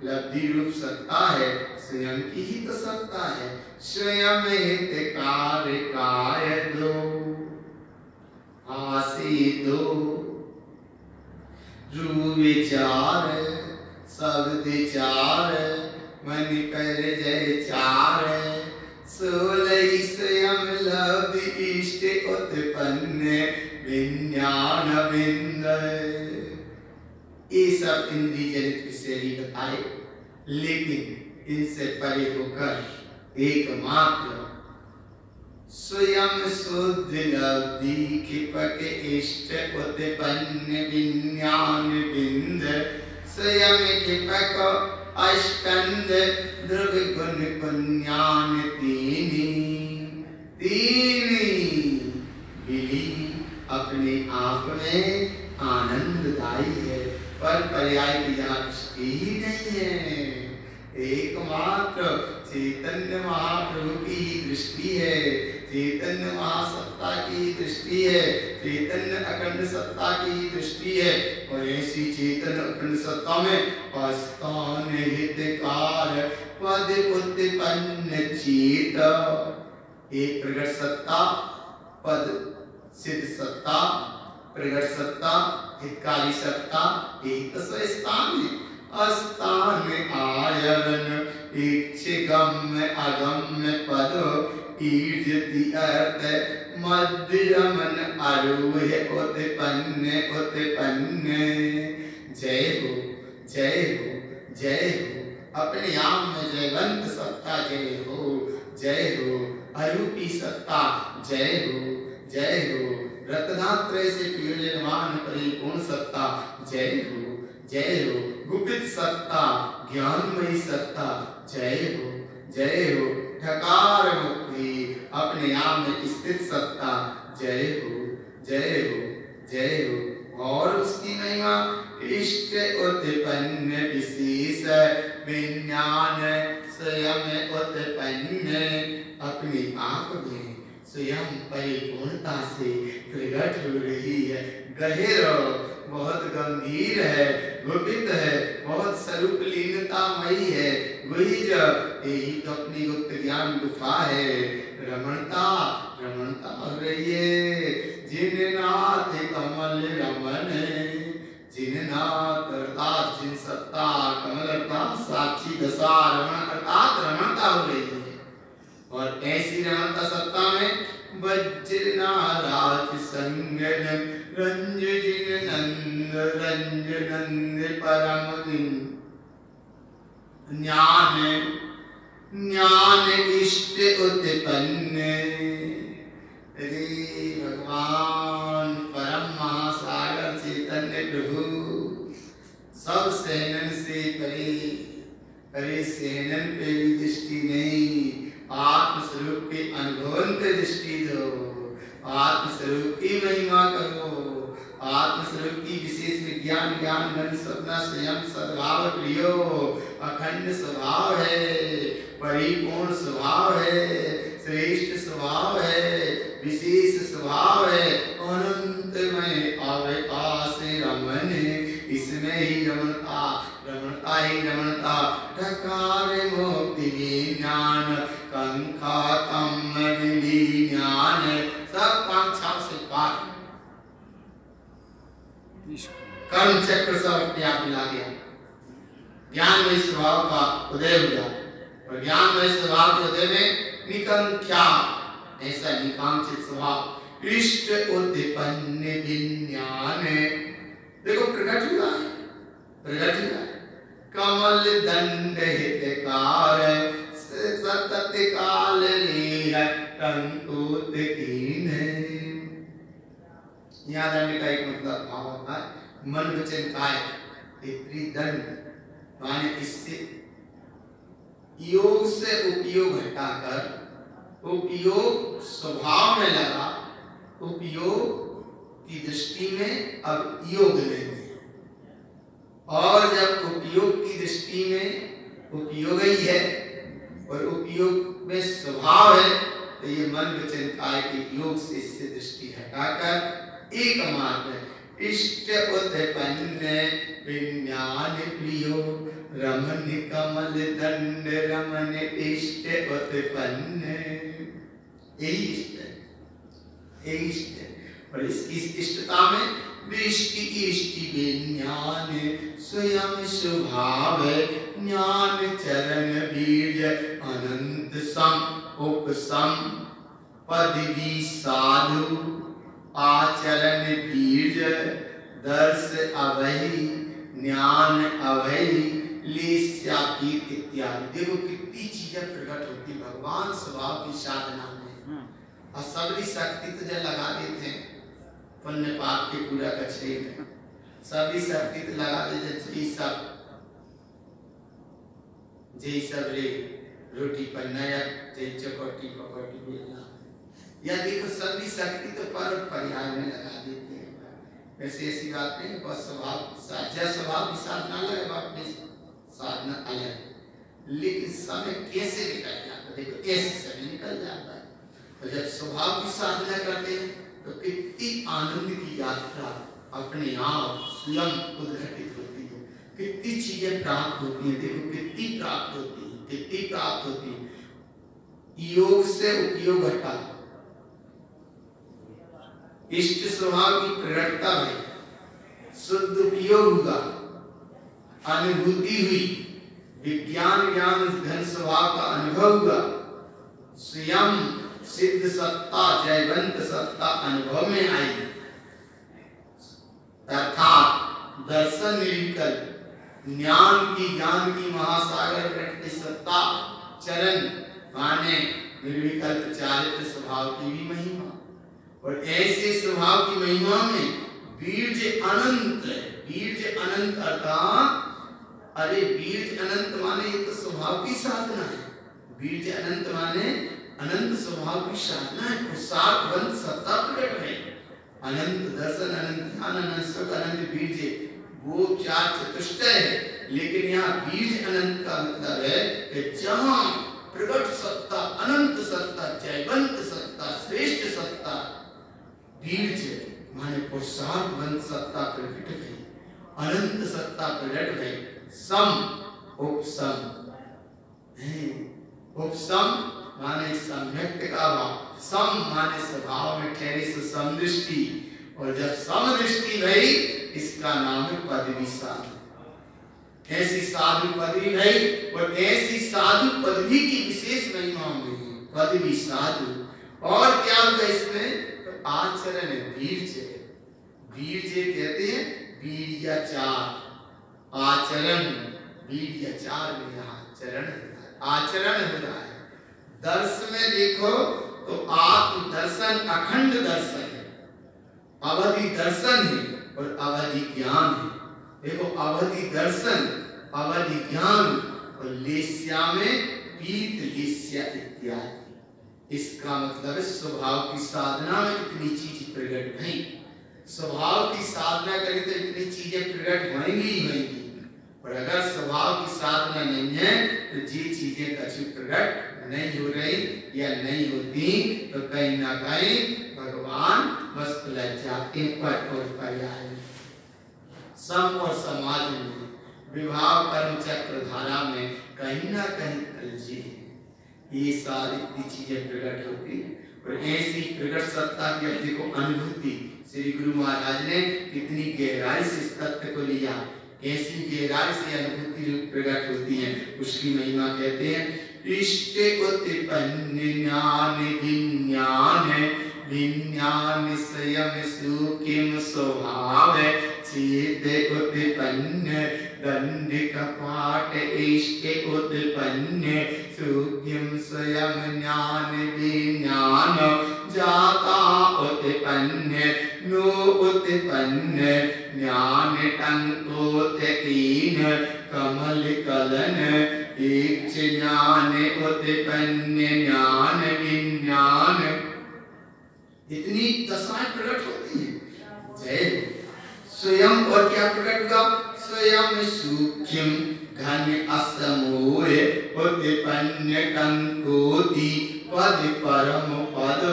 लब्धि रूप सत्ता है, स्वयं की ही तो सत्ता है। स्वयं हितकार काय दो आसी दो रू विचार शब्द चार मन कर जय चार, सोलह स्वयं लब्ध इष्ट उत्पन्न विज्ञान बिंद। ये सब इंद्रिय जनित विषय बताए, लेकिन इनसे परे होकर एकमात्र स्वयं शुद्ध लब्धि कृपक इष्ट उत्पन्न विज्ञान बिंद, स्वयं कृपक अष्टंद ध्रुव गुण पुण्यान तीनी, विधि अपने आप में आनंददायी है, पर पर्याय की यहाँ दृष्टि ही नहीं है। एकमात्र चैतन्य महाप्रभु की दृष्टि है, चैतन्य महासत्ता की दृष्टि है, चैतन्य अखंड सत्ता की दृष्टि है। और ऐसी चैतन्य अखंड सत्ता में अस्थान हितकार पद उत्पन्न चेत, एक प्रगट सत्ता, पद सिद्ध सत्ता, प्रगट सत्ता, हितकारी सत्ता, एक स्थान है। अस्थान आयन इच्छिगम्य अगम्य पद ईर्जति अर्थ मध्य रमन आरूह उत्पन्न उत्पन्न। जय हो जय हो जय हो, अपने आप में जयवंत सत्ता जय हो, जय हो अरूपी सत्ता जय हो, जय हो रत्नात्रय से प्रयोजनवान परिपूर्ण सत्ता जय हो, जय हो गुप्त सत्ता ज्ञानमयी सत्ता जय हो, जय हो ठकार मुक्ति अपने आप में स्थित सत्ता जय हो, जय हो जय हो। और उसकी महिमा इष्ट उत्पन्न विशेष विज्ञान स्वयं उत्पन्न, अपने आप में स्वयं परिपूर्णता से प्रकट हो रही है। गहरा बहुत गंभीर है, गुप्त है, बहुत स्वरूप लीनतामयी है, वही जब यही तो अपनी गुप्त ज्ञान गुफा है। रमणता रमणता हो रही है, जिन नाथ कमल रमन, जिन नाथ अर्थात जिन सत्ता कमल अर्थात साक्षी दशा रमण अर्थात रमणता हो रही है। और ऐसी रमणता सत्ता में वज्रनाराज संगन रंज जिन नंद रंज नंद परम ज्ञान ज्ञान इष्ट उत्पन्न। रे भगवान परम महासागर चैतन्य प्रभु सब सहनन से परे, अरे सहनन पे भी दृष्टि नहीं, आत्मस्वरूप के अनुभव पे दृष्टि दो, आत्मस्वरूप की महिमा करो, आत्मस्वरूप की विशेष विज्ञान ज्ञान मन सपना स्वयं सद्भाव प्रियो अखंड स्वभाव है, परिपूर्ण स्वभाव है, श्रेष्ठ स्वभाव है, विशेष स्वभाव है, अनंतमय अवकाश रमन, इसमें ही रमणता रमणता ही रमणता। ढकार मुक्ति विज्ञान कंखा कम विधि ज्ञान, सब कांक्षाओं से पार, कर्म चक्र सब त्याग मिला गया, ज्ञान में स्वभाव का उदय हुआ। और ज्ञान में स्वभाव के उदय में निकंख्या ऐसा निकांक्षित स्वभाव इष्ट उत्पन्न विज्ञान, देखो प्रकट हुआ है, प्रकट हुआ है। कमल दंड हितकार सतत काल कंकुत कीन। यहाँ दंड का एक मतलब भाव होता है मन वचन काय, दंड माने इससे योग से उपयोग हटाकर उपयोग स्वभाव में लगा, उपयोग की दृष्टि में अब योग लेंगे। और जब उपयोग की दृष्टि में उपयोग ही है और उपयोग में स्वभाव है, तो ये मन वचन काय के योग से इससे दृष्टि हटाकर एकमात्र इष्ट उत्पन्न विज्ञान प्रियो रमन कमल दंड रमन इष्ट उत्पन्न, यही इष्ट है, यही इष्ट है। और इसकी इष्टता में दृष्टि इष्टि विज्ञान स्वयं स्वभाव ज्ञान चरण बीज अनंत सम उपसम पदवी साधु आचरण बीज दर्श अवहि ज्ञान अवहि लेस्यापीत इत्यादि। देखो कितनी चीजें प्रकट होती भगवान स्वभाव की साधना में। और सबरी शक्ति तो जब लगा देते हैं पुण्य पाप के पूरा कचरे में, सबरी शक्ति तो लगा देते जी सब रे रोटी पर नया जे चकोटी पकोटी बेलना, या देखो सबरी शक्ति तो पर पर्याय में लगा देते हैं। वैसे ऐसी बात नहीं, बस स्वभाव की साधना अलग, अपनी साधना अलग, लेकिन समय कैसे निकल जाता है। देखो ऐसे समय निकल जाता है। और जब स्वभाव की साधना करते हैं तो कितनी आनंद की यात्रा अपने आप स्वयं उद्घटित होती है, कितनी चीजें प्राप्त होती हैं। देखो कितनी प्राप्त होती है, कितनी प्राप्त होती है। योग से उपयोग हटा, इष्ट स्वभाव की प्रकटता हुई, शुद्ध उपयोग हुआ, अनुभूति हुई, विज्ञान ज्ञान घन स्वभाव का अनुभव हुआ, स्वयं सिद्ध सत्ता जयवंत सत्ता अनुभव में आई, अर्थात दर्शन निर्विकल ज्ञान की महासागर प्रकट सत्ता चरण माने निर्विकल्प चारित्र स्वभाव की भी महिमा। और ऐसे स्वभाव की महिमा में बीर्ज अनंत है। बीर्ज अनंत अर्थात अरे बीर्ज अनंत माने ये तो स्वभाव की साधना है। बीर्ज अनंत माने अनंत स्वभाव की साधना है। पुरुषार्थवंत सत्ता प्रकट है। अनंत दर्शन, अनंत ध्यान, अनंत सुख, अनंत बीर्ज, वो चार चतुष्टय है। लेकिन यहाँ बीर्ज अनंत का मतलब है कि जहाँ प्रकट सत्ता, अनंत सत्ता, जयवंत सत्ता, श्रेष्ठ सत्ता, बीर्ज माने पुरुषार्थवंत सत्ता प्रकट है, अनंत सत्ता प्रकट है। सम उपसम, उपसम माने सम्यक्त का भाव, सम माने स्वभाव में ठहरे से समदृष्टि, और जब समदृष्टि भई इसका नाम है पदवी साधु। ऐसी साधु पदवी भई, और ऐसी साधु पदवी की विशेष महिमा में पदवी साधु। और क्या होगा इसमें, तो आचरण बीर्ज, बीर्ज कहते हैं वीर्याचार, आचरण वीर्याचार में यहाँ चरण आचरण हो रहा है। दर्श में देखो तो आत्म दर्शन अखंड दर्शन है, अवधि दर्शन है और अवधि ज्ञान है। देखो अवधि दर्शन, अवधि ज्ञान, और लेस्या में पीत लेस्या इत्यादि। इसका मतलब है स्वभाव की साधना में इतनी चीज प्रकट नहीं। स्वभाव की साधना करें तो इतनी चीजें प्रकट होंगी ही होंगी, और अगर स्वभाव की साधना नहीं है तो ये चीजें कछु प्रकट नहीं हो रही या नहीं होती, तो कहीं ना कहीं भगवान बस लज्जाते पर और पर्याय। सम और समाज में विवाह कर्म चक्र धारा में कहीं ना कहीं अलझे हैं। ये सारी इतनी चीजें प्रकट होती हैं। और ऐसी प्रकट सत्ता की अब देखो अनुभूति श्री गुरु महाराज ने कितनी गहराई से इस तत्व को लिया, ऐसी गहराई से अनुभूति प्रकट होती है, उसकी महिमा कहते हैं। इष्ट उत्पन्न ज्ञान विज्ञान, विज्ञान स्वयं सुखिम स्वभाव, चेत उत्पन्न दंड कपाट, इष्ट उत्पन्न सुखिम स्वयं ज्ञान विज्ञान, जाता उत्पन्न नो उत्पन्न ज्ञान टंकोतीन, कमल कलन एक ज्ञान उत्पन्न ज्ञान विज्ञान। इतनी दशाएं प्रकट होती हैं। जय स्वयं, और क्या प्रकट हुआ, स्वयं सूक्ष्म घन असमोह उत्पन्न टंकोति पद परम पद,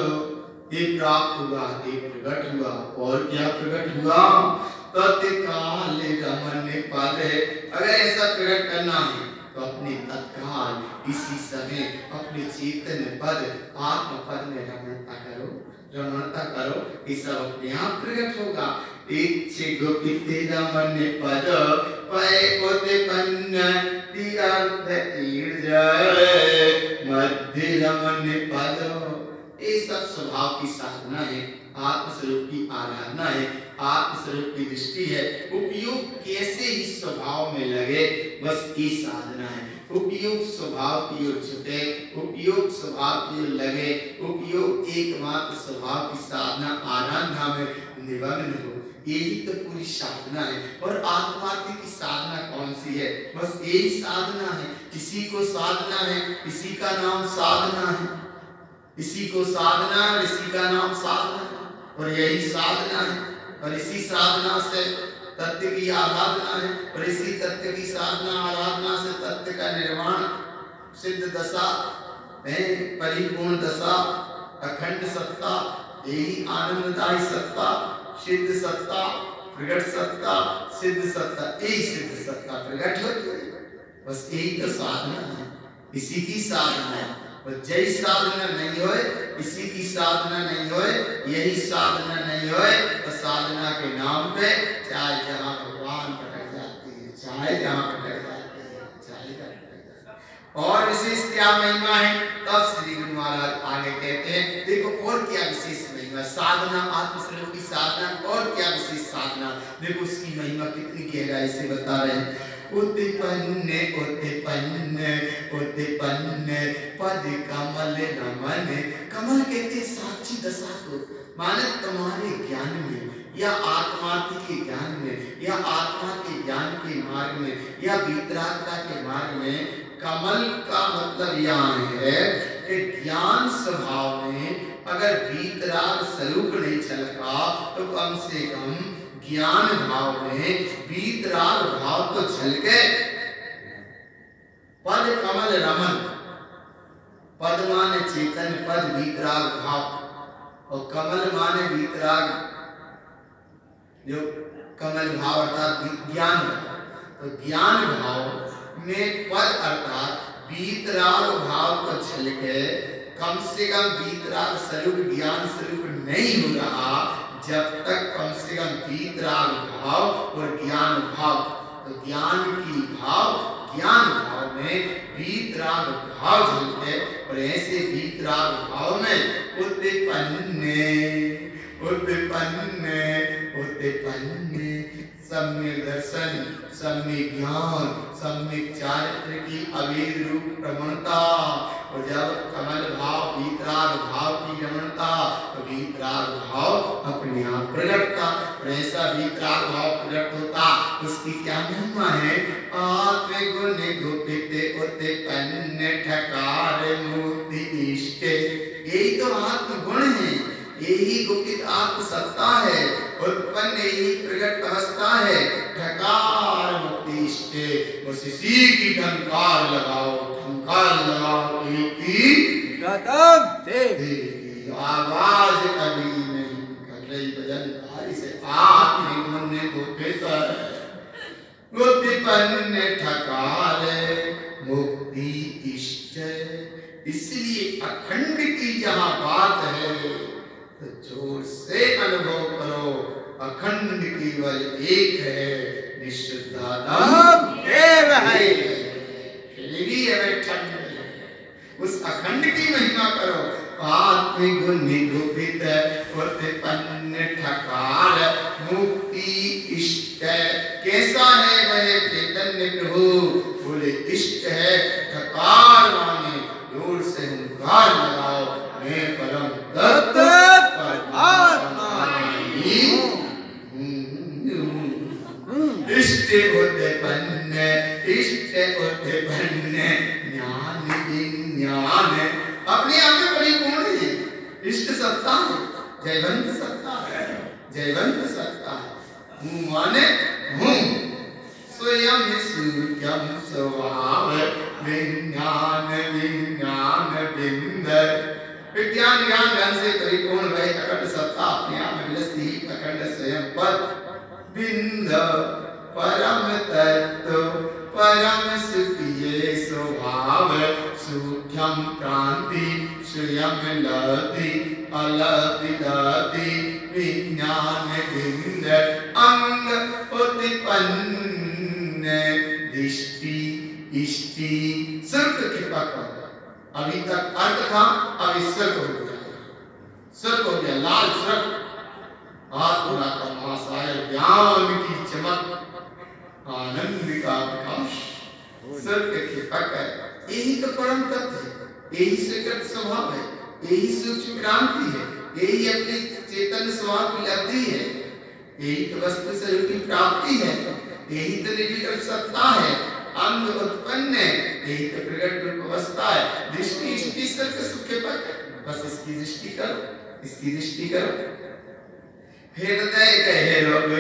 ये प्राप्त हुआ, ये प्रकट हुआ। और क्या प्रकट हुआ, तत्काल रमन पद। अगर ऐसा प्रकट करना है तो अपने तत्काल इसी समय अपने चेतन पद आत्म पद में रमणता करो, रमणता करो, ये सब अपने आप प्रकट होगा। इच्छे गोपित रमन पद पय उत्पन्न तीर्थ ईर्जय मध्य रमन पद। ये सब स्वभाव की साधना है, आत्मस्वरूप की आराधना है, आत्मस्वरूप की दृष्टि है। उपयोग कैसे ही स्वभाव में लगे, बस ये साधना है। उपयोग स्वभाव की ओर झुके, उपयोग स्वभाव की ओर लगे, उपयोग एकमात्र स्वभाव की साधना आराधना में निमग्न हो, यही तो पूरी साधना है। और आत्मार्थी की साधना कौन सी है? बस यही साधना है। इसी को साधना है, इसी का नाम साधना है, इसी को साधना, इसी का नाम साधना है, और यही साधना है। और इसी साधना से तत्व की आराधना है, और इसी तत्व की साधना आराधना से तत्व का निर्माण, सिद्ध दशा है, परिपूर्ण दशा, अखंड सत्ता, यही आनंददायी सत्ता, सिद्ध सत्ता, प्रगट सत्ता, सिद्ध सत्ता, यही सिद्ध सत्ता प्रगट होती है। बस यही तो साधना है, इसी की साधना है। और जय साधना नहीं होए, इसी की साधना नहीं होए, यही साधना नहीं होए, तो साधना के नाम पे चाहे जहाँ भगवान भटक जाते हैं, चाहे जहाँ भटक जाते हैं, चाहे जहाँ भटक जाते हैं। और विशेष क्या महिमा है? तब श्री गुरु महाराज आगे कहते हैं, देखो और क्या विशेष महिमा, साधना आत्मस्वरूप की साधना, और क्या विशेष साधना, देखो उसकी महिमा कितनी गहराई से बता रहे हैं। उत्पन्न उत्पन्न उत्पन्न पद कमल रमन। कमल कहते साक्षी दशा को, माने तुम्हारे ज्ञान में या आत्मार्थी के ज्ञान में या आत्मा के ज्ञान के मार्ग में या वितरागता के मार्ग में, कमल का मतलब यहाँ है कि ज्ञान स्वभाव में अगर वितराग स्वरूप नहीं छलका तो कम से कम ज्ञान भाव में वितराग भाव तो झलके। पद कमल रमन, पद माने चेतन पद, वितराग भाव, और कमल माने वितराग, जो कमल भाव अर्थात ज्ञान भाव। तो ज्ञान भाव में पद अर्थात वितराग भाव को झलके, कम से कम वितराग स्वरूप ज्ञान स्वरूप नहीं हो रहा जब तक कम से कम वितराग भाव और ज्ञान भाव, तो ज्ञान की भाव, ज्ञान भाव में वितराग भाव झलके, और ऐसे वितराग भाव में उत्पन्न उत्पन्न उत्पन्न सम्यक दर्शन, सम्यक ज्ञान, सम्यक चारित्र की अभेद रूप प्रमाणता। और जब कमल भाव वितराग भाव की रमणता, तो वितराग भाव अपने आप प्रकटता, और ऐसा वितराग भाव प्रकट होता, उसकी क्या महिमा है? आत्मगुण गुप्त उत्पन्न ठकार मुक्ति इष्ट। यही तो आत्मगुण है, यही गुप्त आत्म सत्ता है, उत्पन्न यही प्रकट अवस्था है, ठकार मुक्ति इष्ट। बस इसी की ढंकार लगाओ, ढंकार लगाओ, की आवाज कभी नहीं कर रही भजनकारी से। आत्मगुण गुप्त उत्पन्न ठकार मुक्ति इष्ट। इसलिए अखंड की जहाँ बात है तो जोर से अनुभव करो, अखंड केवल एक है, निश्चितानंद देव है, उस अखंड की महिमा करो। आत्मगुण गुप्त उत्पन्न ठकार मुक्ति इष्ट। कैसा है वह चैतन्य प्रभु? बोले इष्ट है, ठकार माने जोर से हुंकार लगाओ, मैं परम तत्व इष्ट उत्पन्न, इष्ट उत्पन्न ज्ञान विज्ञान, अपने आप में परिपूर्ण है, इष्ट सत्ता है, जयवंत सत्ता है, जयवंत सत्ता है। हूँ माने हूँ, स्वयं सूर्यम स्वभाव विज्ञान विज्ञान बिंद। विज्ञान ज्ञान ज्ञान से परिपूर्ण वह अखंड सत्ता अपने आप में विलसती अखंड स्वयं पद बिंद परम तत्व परम सुखिये स्वभाव सूक्ष्म क्रांति स्वयं लहती अलपिदाति विज्ञान बिंद अंग उत्पन्न दृष्टि इष्टि सर्ग कृपा कर। अभी तक अर्थ था, अब सर्ग हो गया, सर्ग हो गया, लाल सर्ग, आत्मा का महासागर, ज्ञान की चमक, आनंद का प्रकाश, सर्ग कृपा कर। यही तो परम तत्व है, यही स्वीकृत स्वभाव है, यही सूक्ष्म क्रांति है, यही अपने चेतन स्वभाव की लब्धि है, यही तो वस्तु स्वरूप की प्राप्ति है, यही तो निर्विकल्प सत्ता है, अंग उत्पन्न है, यही तो प्रकट रूप अवस्था है। दृष्टि इसकी सर्ग सुख पर, बस इसकी दृष्टि करो, इसकी दृष्टि करो। हृदय कहे रोग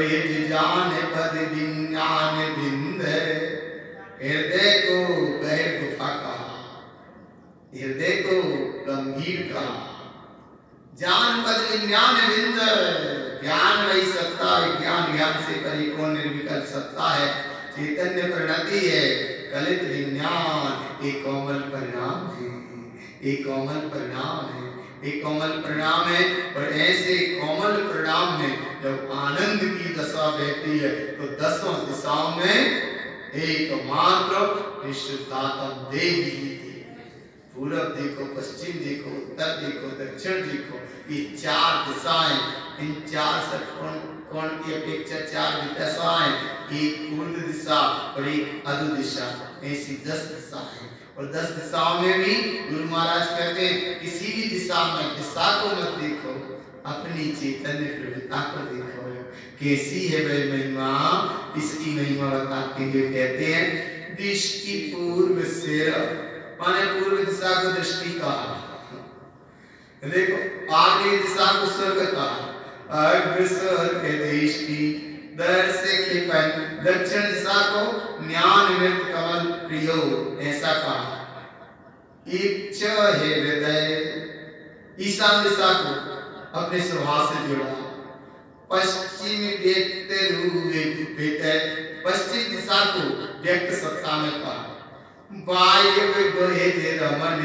जान पद विज्ञान बिंद, हृदय को गहर गुफा कहा, हृदय को गंभीर कहा, जान पद विज्ञान बिंद, ज्ञान वही सत्ता, विज्ञान ज्ञान से परिपूर्ण निर्विकल्प सत्ता है, चैतन्य परिणति है, कलित विज्ञान एक कोमल परिणाम है, एक कोमल परिणाम है, एक कोमल परिणाम है। और ऐसे कोमल परिणाम में जब आनंद की दशा बहती है तो दसों दिशाओं में एकमात्र विशुद्धात्म देवी ही थी। पूर्व देखो, पश्चिम देखो, उत्तर देखो, दक्षिण देखो, ये चार दिशाएं, इन चार षटकोण की अपेक्षा चार दिशाएं, एक ऊर्ध्व दिशा और एक अधो दिशा, ऐसी 10 दिशाएं। और 10 दिशाओं में भी गुरु महाराज कहते हैं किसी भी दिशा में दिशा को मत देखो, अपनी चैतन्य प्रभुता को देखो, कैसी है वह महिमा, इसकी महिमा बताते हुए कहते हैं दृष्टि पूर्व सिर, माने पूर्व दिशा को दृष्टि कहा, देखो आगे दिशा को स्वर्ग कहा, अग्रसर के दृष्टि दर्शक, दक्षिण दिशा को ज्ञान मृत कमल प्रियो, ऐसा कहा। इच्छा है हृदय, ईशान दिशा को अपने स्वभाव से जोड़ा, पश्चिम व्यक्त रूप, पश्चिम दिशा को व्यक्त सत्ता में कहा, वायु गोहे रमन,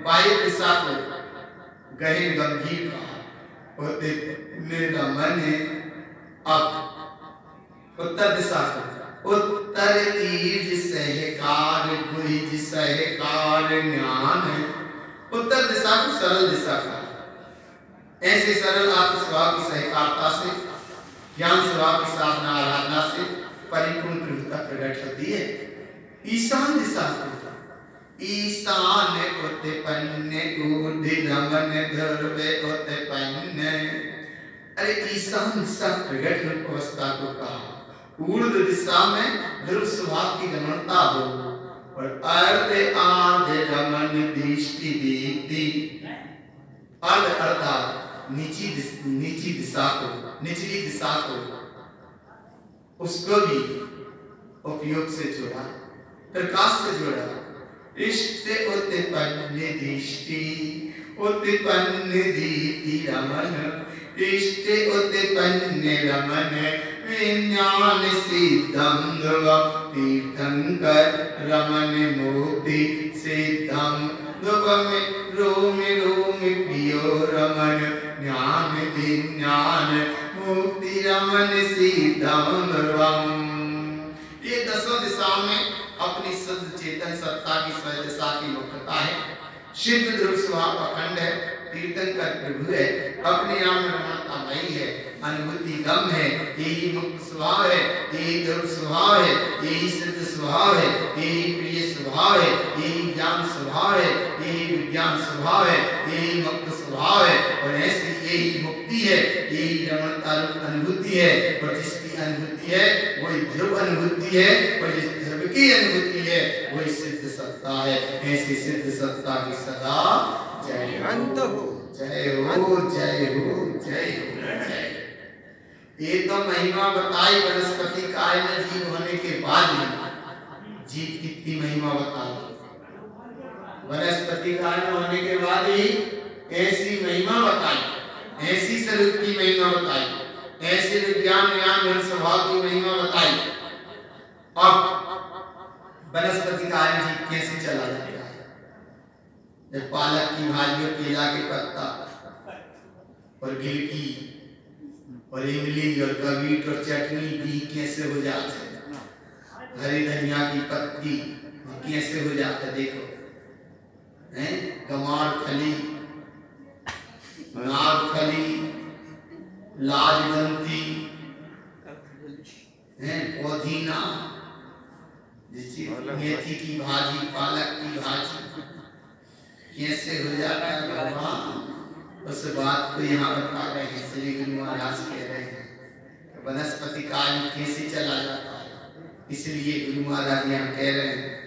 वायु दिशा को गहन गंभीर कहा, रमन। अब उत्तर दिशा को उत्तर तीर्थ सहकार गुहिज सहकार ज्ञान, उत्तर दिशा को सरल दिशा का, ऐसे सरल आत्म स्वभाव की सहकारता से, ज्ञान स्वभाव की साधना आराधना से परिपूर्ण प्रभुता प्रकट होती है। ईशान दिशा को ईशान उत्पन्न ऊर्ध्व रमन ध्रुव उत्पन्न, अरे ईशान दिशा प्रकट रूप अवस्था को कहा, ऊर्ध्व दिशा में ध्रुव स्वभाव की गमनता हो, और अर्ध आध रमन दृष्टि दीप्ति, अर्ध अर्थात नीची दिशा को, निचली दिशा को, उसको भी उपयोग से जोड़ा, प्रकाश से जोड़ा। इष्ट उत्पन्न दृष्टि उत्पन्न दीप्ति रमन, इष्ट उत्पन्न रमन विज्ञान सिद्धम तीर्थंकर रमन मुक्ति सिद्धम रोम रोम प्रियो रमन ज्ञान विज्ञान मुक्ति रमन सिद्धम। ये 10 दिशाओं में अपनी शुद्ध चेतन सत्ता की स्व दिशा की मुख्यता है, सिद्ध ध्रुव स्वभाव अखंड है, तीर्थंकर प्रभु है, अपने आप में रमणतामयी है, अनुभूति गम है, यही मुक्त स्वभाव है, यही ध्रुव स्वभाव है, यही सिद्ध स्वभाव है, यही प्रिय स्वभाव है, यही ज्ञान स्वभाव है, यही विज्ञान स्वभाव है, यही मुक्त स्वभाव है, और ऐसी यही मुक्ति है, यही रमणता रूप अनुभूति है, और जिसकी अनुभूति है वही ध्रुव अनुभूति है, और जिस ध्रुव की अनुभूति है वही सिद्ध सत्ता है। ऐसी सिद्ध सत्ता की सदा जय अनंत हो, जय हो, जय हो, जय हो, जय। ये तो महिमा बताई वनस्पति काय में जीव होने के बाद ही, जीव कितनी महिमा बताई, वनस्पति काय में होने के बाद ही ऐसी महिमा बताई, ऐसी स्वरूप की महिमा बताई, ऐसे विज्ञान ज्ञान स्वभाव की महिमा बताई। अब वनस्पति काय में जीव कैसे चला जाता है, जब पालक की भाजी और केला के पत्ता और गिलकी और इमली और कबीट और चटनी भी कैसे हो जाते हैं, हरी धनिया की पत्ती कैसे हो जाता, देखो हैं, गमार फली, नाग फली, लाजवंती हैं, पुदीना, मेथी की भाजी, पालक की भाजी कैसे हो जाता है भगवान। उस बात को यहाँ बता रहे हैं, श्री गुरु महाराज कह रहे हैं वनस्पति काल में कैसे चला जाता है। इसलिए गुरु महाराज यहाँ कह रहे हैं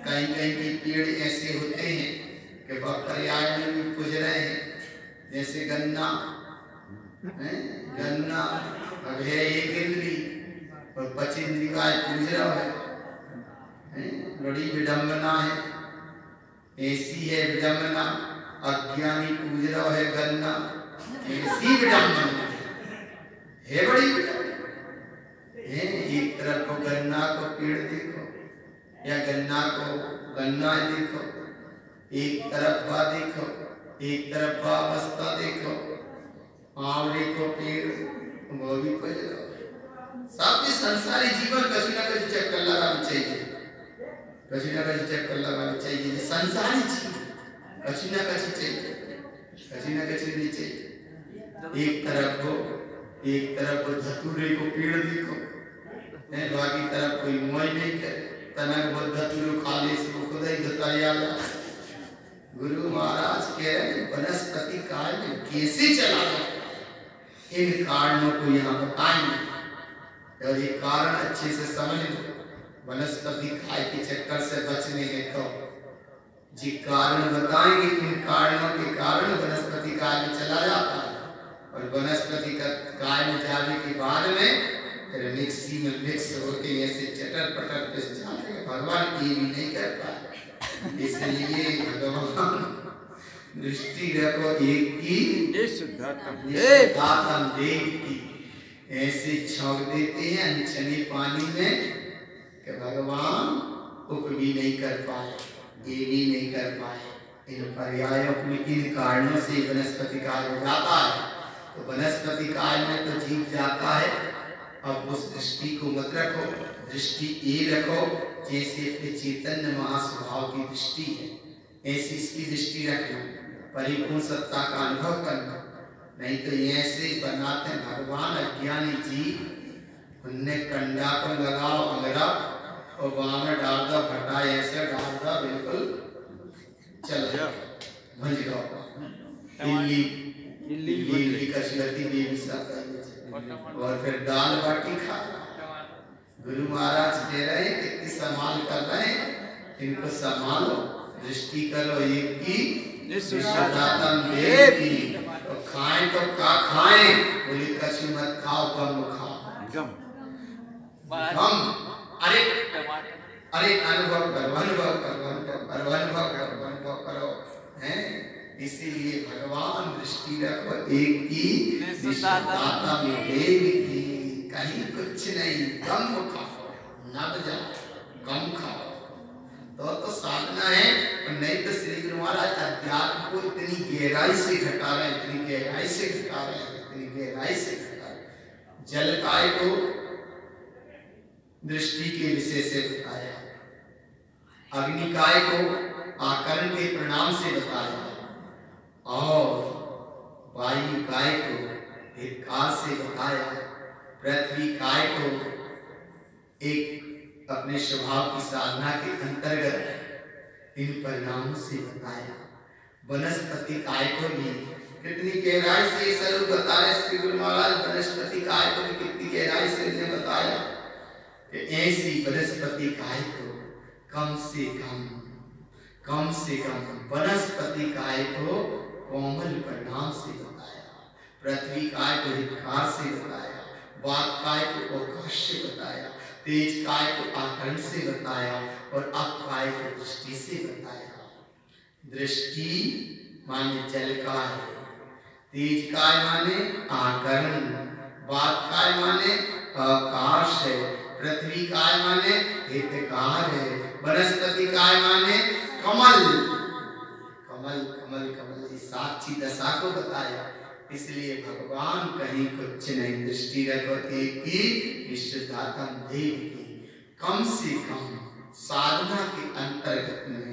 कहीं कहीं के पेड़ ऐसे होते हैं कि वह पर्याय में भी पूज रहे हैं, जैसे गन्ना गन्ना अब है एक इंद्री और 25 इंद्री का पूज रहा है, बड़ी विडम्बना है, ऐसी है विडम्बना। अज्ञानी पूज रहा है गन्ना, ऐसी विडम्बना है, बड़ी विडम्बना है। एक तरफ को गन्ना को पेड़ देखो या गन्ना को गन्ना देखो, एक तरफ का देखो, एक तरफ का अवस्था देखो, आंवले को पेड़ वो भी पूज रहा है। सबके संसारी जीवन कभी ना कभी चक्कर लगाना चाहिए, कभी ना कभी चक्कर लगाना चाहिए। संसारी जीवन कभी ना कभी चाहिए, कभी ना कभी नहीं चाहिए। एक तरफ को धतूरे को पेड़ देखो, बाकी तरफ कोई मोई नहीं करे, तनक वो धतूरे खा ले, इसको खुद ही धताया। गुरु महाराज कह रहे हैं वनस्पति काल में कैसे चला जाता है, इन कारणों को यहाँ बताएंगे और ये कारण अच्छे से समझ लो। वनस्पति काल के चक्कर से बचने के तो जी कारण बताएंगे, इन कारणों के कारण वनस्पति काल में चला जाता है और वनस्पति का काल में जाने के बाद में फिर मिक्सी में मिक्स होके ऐसे चटर पटर पिस जाते हैं। भगवान ये भी नहीं कर पाए, इसलिए भगवान दृष्टि रखो एक की दातम देव की, ऐसे छौंक देते हैं अनछने पानी में कि भगवान उप भी नहीं कर पाए, ये भी नहीं कर पाए। इन पर्यायों में इन कारणों से वनस्पति काल हो जाता है। तो वनस्पति काल में तो जीव जाता है। अब उस दृष्टि को मत रखो, दृष्टि ये रखो जैसे अपने चैतन्य महास्वभाव की दृष्टि है, ऐसी इसकी दृष्टि रखना, परिपूर्ण सत्ता का अनुभव करना। नहीं तो ऐसे बनाते भगवान अज्ञानी जीव, उनने कंडा को लगाओ अंगरा और वहां में डाल दो भटा, ऐसे डाल दो बिल्कुल चल जाओ भज जाओ इल्ली कसलती बेबी सब और फिर दाल बाटी खा। गुरु महाराज कह रहे हैं कितनी संभाल कर रहे हैं, इनको संभालो, दृष्टि करो एक की तो खाएं तो का खाएं, बोले कछु मत खाओ, गम खाओ, गम। अरे अनुभव करो, अनुभव करो, अनुभव करो, अनुभव करो, हैं। इसीलिए भगवान दृष्टि रखो एक की, दाता में देव की, कहीं कुछ नहीं, गम खाओ, नब जाओ, गम खाओ तो साधना है। नहीं तो श्री गुरु महाराज अध्यात्म को इतनी गहराई से घटा रहे हैं, इतनी गहराई से घटा रहे हैं, इतनी गहराई से घटा रहे हैं। जल काय को दृष्टि के विषय से बताया, अग्निकाय को आकरण के परिणाम से बताया और वायु काय को हितकार से बताया, पृथ्वी काय को एक अपने स्वभाव की साधना के अंतर्गत इन परिणामों से बताया। वनस्पति काय को भी कितनी गहराई से स्वरूप बताया श्री गुरु महाराज। वनस्पति काय को भी कितनी गहराई से उन्हें बताया कि ऐसी वनस्पति काय को कम से कम वनस्पति काय को कोमल परिणाम से बताया, पृथ्वी काय को हितकार से बताया, वात काय को अवकाश से बताया, तेज काय को आकरण से बताया और अप काय को दृष्टि से बताया। दृष्टि माने जल काय, तेज काय माने आकरण, वात काय माने आकाश है, पृथ्वी काय माने हितकार है, वनस्पति काय माने कमल कमल कमल कमल, इस साक्षी दशा को बताया। इसलिए भगवान कहीं कुछ नहीं, दृष्टि रखो एक ही विश्वदातम देव की। कम से कम साधना के अंतर्गत में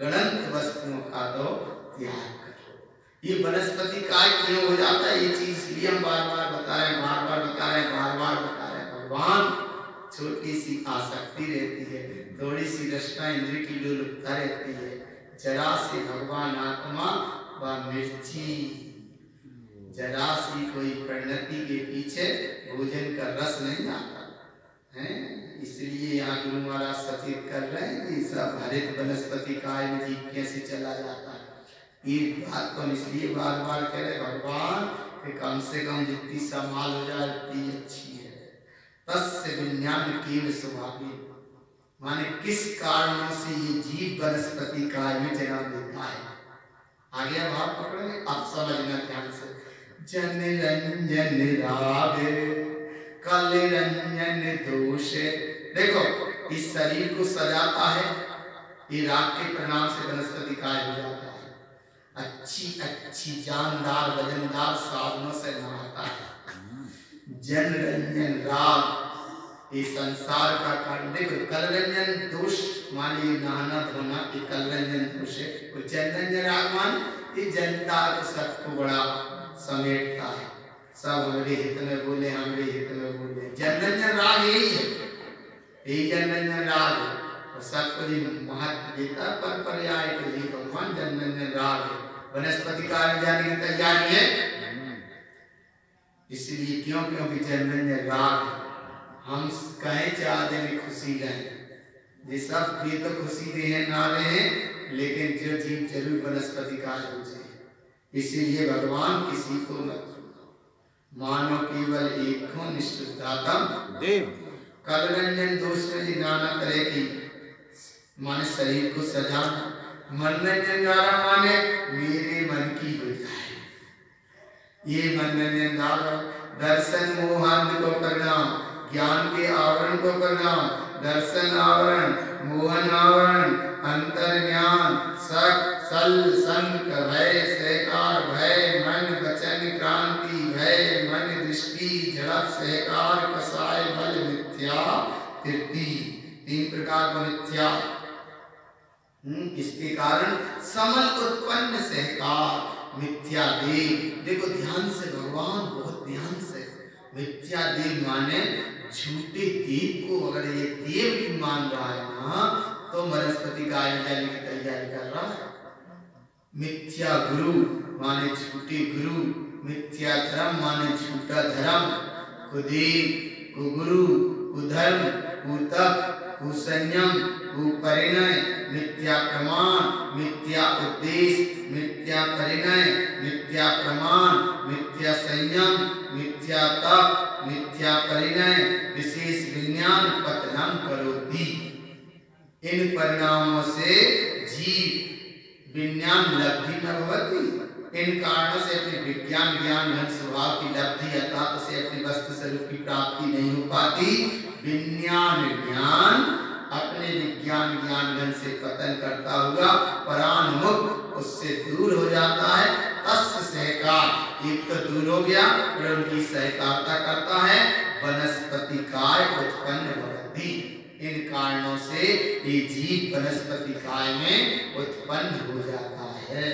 गणंत वस्तुओं का तो त्याग करो। ये वनस्पति काय क्यों हो जाता है, ये चीज इसलिए हम बार बार बता रहे हैं, बार बार बता रहे हैं, बार बार बता रहे हैं। भगवान छोटी सी आसक्ति रहती है, थोड़ी सी रचना इंद्र की लोलुपता रहती है, जरा सी भगवान आत्मा व मिर्ची, जरा सी कोई परिणति के पीछे भोजन का रस नहीं आता है। इसलिए यहाँ गुरु महाराज सचेत कर रहे हैं कि सब हरित वनस्पति काय में जीव कैसे चला जाता है। ये बात को हम इसलिए बार बार कह रहे भगवान कि कम से कम जितनी संभाल हो जाए उतनी अच्छी है। तस्य विज्ञान कीर्ण स्वभावी, माने किस कारणों से ये जीव वनस्पति काय में जन्म लेता है। आगे भाव पकड़ेंगे, आप समझना ध्यान से। जन रंजन राग कल रंजन दोष, देखो इस शरीर को सजाता है, ये राग के परिणाम से वनस्पति काय हो जाता है। अच्छी अच्छी जानदार वजनदार साधनों से नहाता है। जन रंजन राग ये संसार का कारण। देखो कल रंजन दोष माने नहाना धोना, ये कल रंजन दोष है। और जन रंजन राग माने ये जनता को सबको बड़ा समेटता है, सब हमारे हित में बोले, हमारे हित में बोले। जनरंजन राग यही है, यही जनरंजन राग है और सबको ये महत्व देता है। पर पर्याय को ये भगवान जनरंजन राग है, वनस्पति काय में जाने की तैयारी है। इसलिए क्यों, क्योंकि जनरंजन राग है। हम कहें चाहते हैं खुशी रहें, ये सब भी तो खुशी रहे ना रहे, लेकिन जो जीव जरूर वनस्पति काय हो जाए। इसीलिए भगवान किसी को मत मानो, केवल एक को निष्ठुरतातम देव। कल रंजन दोष में नाना तरह की माने शरीर को सजाना, मनोरंजन द्वारा माने मेरे मन की हो जाए, ये मनोरंजन द्वारा। दर्शन मोहन को करना, ज्ञान के आवरण को करना, दर्शन आवरण, मोहन आवरण, अंतर ज्ञान, सक सल संक भय सहकार, भय मन वचन क्रांति, भय मन दृष्टि झड़प सहकार, कसाय बल मिथ्या तृप्ति, तीन प्रकार का मिथ्या। इसके कारण समल उत्पन्न सहकार, मिथ्या देव। देखो ध्यान से, भगवान बहुत ध्यान से, मिथ्या देव माने झूठे देव को अगर ये देव भी मान रहा है ना, तो वनस्पति काय में जाने की तैयारी कर रहा है। मिथ्या गुरु माने झूठे गुरु, मिथ्या धर्म माने झूठा धर्म, कुदेव, कुगुरु, कुधर्म, कुतप, कुसंयम, कुपरिणय, मिथ्या प्रमाण, मिथ्या उद्देश्य, मिथ्या परिणय, मिथ्या प्रमाण, मिथ्या संयम, मिथ्या तप, मिथ्या परिणय, विशेष विज्ञान पतनम करोति। इन परिणामों से जीव विज्ञान लब्धि न भवति, इन कारणों से अपने विज्ञान ज्ञान धन स्वभाव की लब्धि अर्थात से अपनी वस्तु स्वरूप की प्राप्ति नहीं हो पाती। विज्ञान ज्ञान अपने विज्ञान ज्ञान धन से पतन करता हुआ परानुमुक्त उससे दूर हो जाता है। तस्य सहकार, एक तो दूर हो गया फिर उनकी सहकारिता करता है, वनस्पति काय उत्पन्न भवति। इन कारणों से ये जीव वनस्पति काय में उत्पन्न हो जाता है।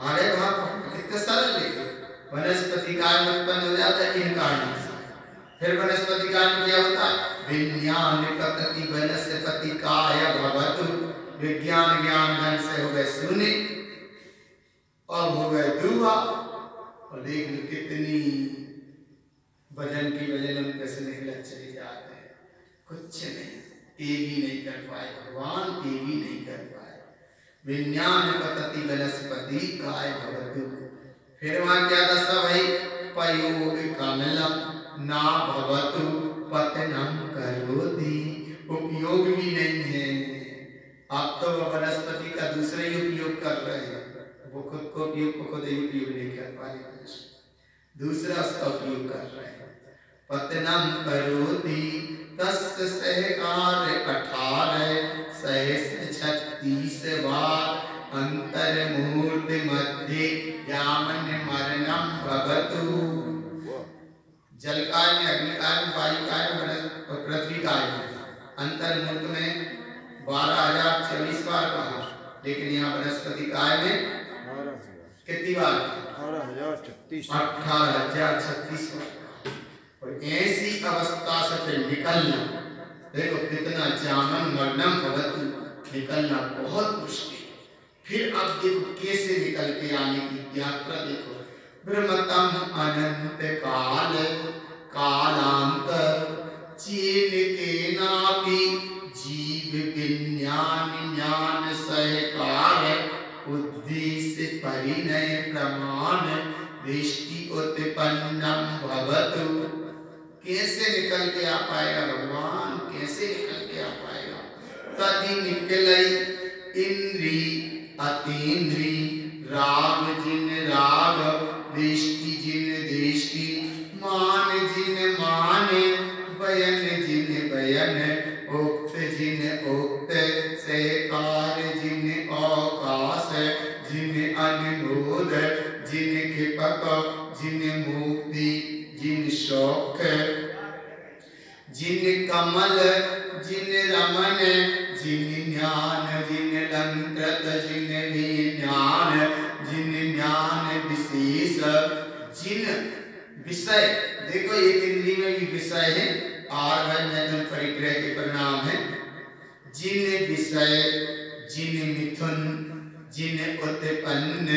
आगे भाव कितने सरल लिखे, वनस्पति काय में उत्पन्न हो जाता है इन कारणों से। फिर वनस्पति काय में क्या होता है, विज्ञान निपतति वनस्पति काय भवतु। विज्ञान ज्ञान धन से हो गए शून्य और हो गए धुआं। और देख लो कितनी वजन की वजन उनके से निकले चले जाते हैं, कुछ नहीं, ये भी नहीं कर पाए भगवान, ये भी नहीं कर पाए। विज्ञान पतति वनस्पति काय भवतु। फिर वहां क्या दशा भाई, पयोग कमलम ना भवतु पतनम करोति। उपयोग भी नहीं है, आप तो वनस्पति का दूसरे ही उपयोग कर रहे हैं, वो खुद को उपयोग को खुद ही उपयोग नहीं कर पा रहे, दूसरा उसका उपयोग कर रहे हैं। पतनम करोति तस्य सहकार 18 सहस्र 36 बार अंतर्मूर्ति मध्य यामन मरणम भवतु। जलकाय में, अग्निकाय में, वायुकाय में और पृथ्वीकाय में। अंतर्मूर्त में 12,024 बार कहा, लेकिन यहाँ वनस्पति काय में कितनी बार? 18,036 बार। और ऐसी अवस्था से फिर निकलना, देखो कितना जामन मरणम भवतु, निकलना बहुत मुश्किल। फिर अब देखो कैसे निकल के आने की यात्रा देखो। ब्रह्मतम अनंत काल कालांत चीन के नापी जीव विज्ञान ज्ञान सहकार उद्देश्य परिणय प्रमाण दृष्टि उत्पन्नम भवतु। कैसे निकल के आ पाएगा भगवान, कैसे निकल के आ पाएगा? तदि निकलई इंद्री अतीन्द्री राग जिन राग दृष्टि जिन दृष्टि मान जिन मान बयन जिन बयन उक्त जिन उक्त सहकार जिन अवकाश जिन अनुरोध जिन कृपक जिन मुक्ति जिन शौक जिन कमल जिन रमन जिन ज्ञान जिन लंकृत जिन विज्ञान जिन ज्ञान विशेष जिन विषय। देखो एक इंद्री में भी विषय है और वह परिग्रह के परिणाम है। जिन विषय जिन मिथुन जिन उत्पन्न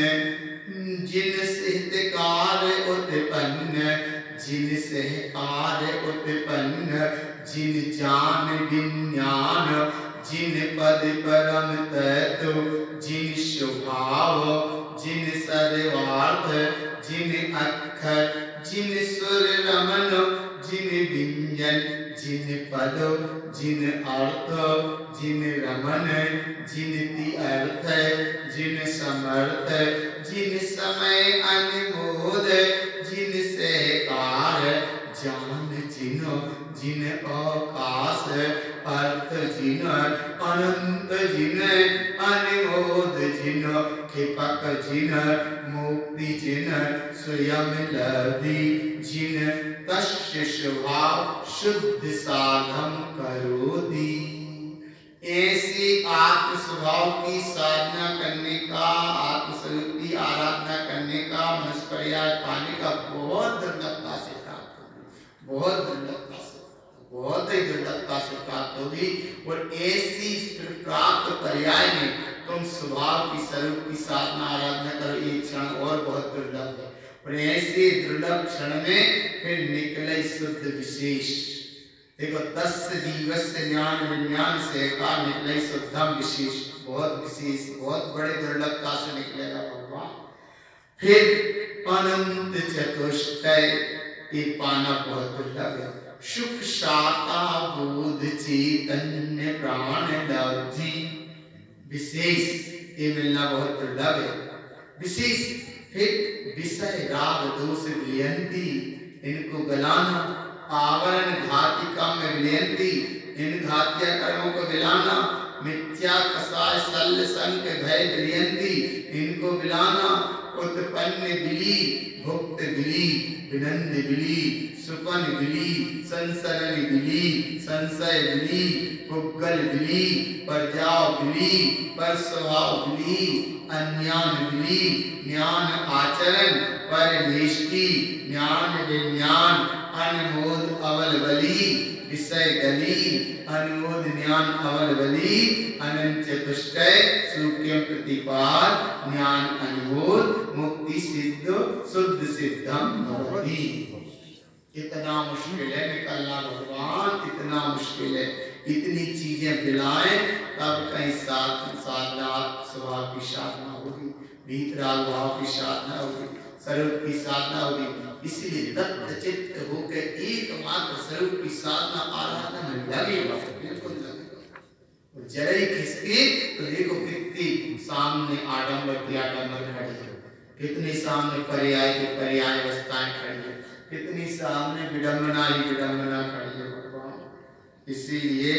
जिन सहकार उत्पन्न जिन सहकार उत्पन्न जिन जान विज्ञान जिन पद परम तत्व जिन स्वभाव जिन सर्वार्थ जिन अक्षर जिन सुर रमन जिन व्यंजन जिन पद जिन अर्थ जिन रमन जिन अर्थ जिन समर्थ जिन समय अनुमोद जिन सहकार जान जिन जिन अवकाश अर्थ जिन अनंत जिन अनुमोद जिन कृपक जिन मुक्ति जिन स्वयं लब्धि जिन तस्य स्वभाव शुद्ध साधन करोति। ऐसे आत्म स्वभाव की साधना करने का, आत्मस्वरूप की आराधना करने का, मनुष्य पाने का बहुत दुर्लभता से प्राप्त होगी, बहुत दुर्लभता से, बहुत ही दुर्लभता से प्राप्त होगी। और ऐसी प्राप्त पर्याय में तुम स्वभाव की स्वरूप की साधना आराधना करो, ये क्षण और बहुत दुर्लभ है। और ऐसे दुर्लभ क्षण में फिर निकले शुद्ध विशेष। देखो 10 जीवस्य ज्ञान विज्ञान से का निकले शुद्धम विशेष, बहुत विशेष, बहुत बड़े दुर्लभता से निकलेगा भगवान। फिर अनंत चतुष्टय ये पाना बहुत दुर्लभ है। सुख शाता बोध चैतन्य प्राण लब्धि विशेष, ये मिलना बहुत दुर्लभ है, विशेष। फिर विषय राग दोष विलयंती, इनको गलाना, आवरण घातिका में विलयंती, इन घातिया कर्मों को विलाना, मिथ्या कसाय सल संक भय विलयंती, इनको विलाना, उत्पन्न बिली भुक्त बिली विनंद बिली सुपन बिली संसरण बिली संशय बिली पुग्गल बिली परजाव बिली पर स्वभाव बिली अज्ञान बिली ज्ञान आचरण परमेष्टि ज्ञान विज्ञान अनमोद अवल बली विषय गली अनुमोद ज्ञान अवल बली अनंत चतुष्टय सूक्ष्म प्रतिपाद ज्ञान अनुमोद मुक्ति सिद्ध शुद्ध सिद्धम भवति। इतना मुश्किल है निकलना भगवान, इतना मुश्किल है। इतनी चीजें मिलाएं तब कहीं साधना स्वभाव की साधना होगी, भीतराग भाव की साधना होगी, स्वरूप की साधना होगी। इसलिए दत्त चित्त होकर एकमात्र स्वरूप की साधना आराधना में लगेगा, बिल्कुल लगेगा। जरा ही खिसके तो देखो कितनी सामने आडंबर की आडंबर खड़ी है, कितनी सामने पर्याय की पर्याय अवस्थाएं खड़ी है, कितनी सामने विडंबना ही विडंबना खड़ी है भगवान। इसीलिए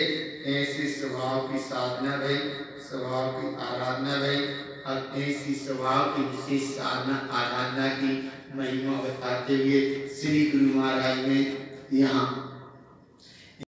ऐसे स्वभाव की साधना भई, स्वभाव की आराधना भई, अपने इसी स्वभाव की विशेष आराधना की महिमा बताते हुए श्री गुरु महाराज ने यहाँ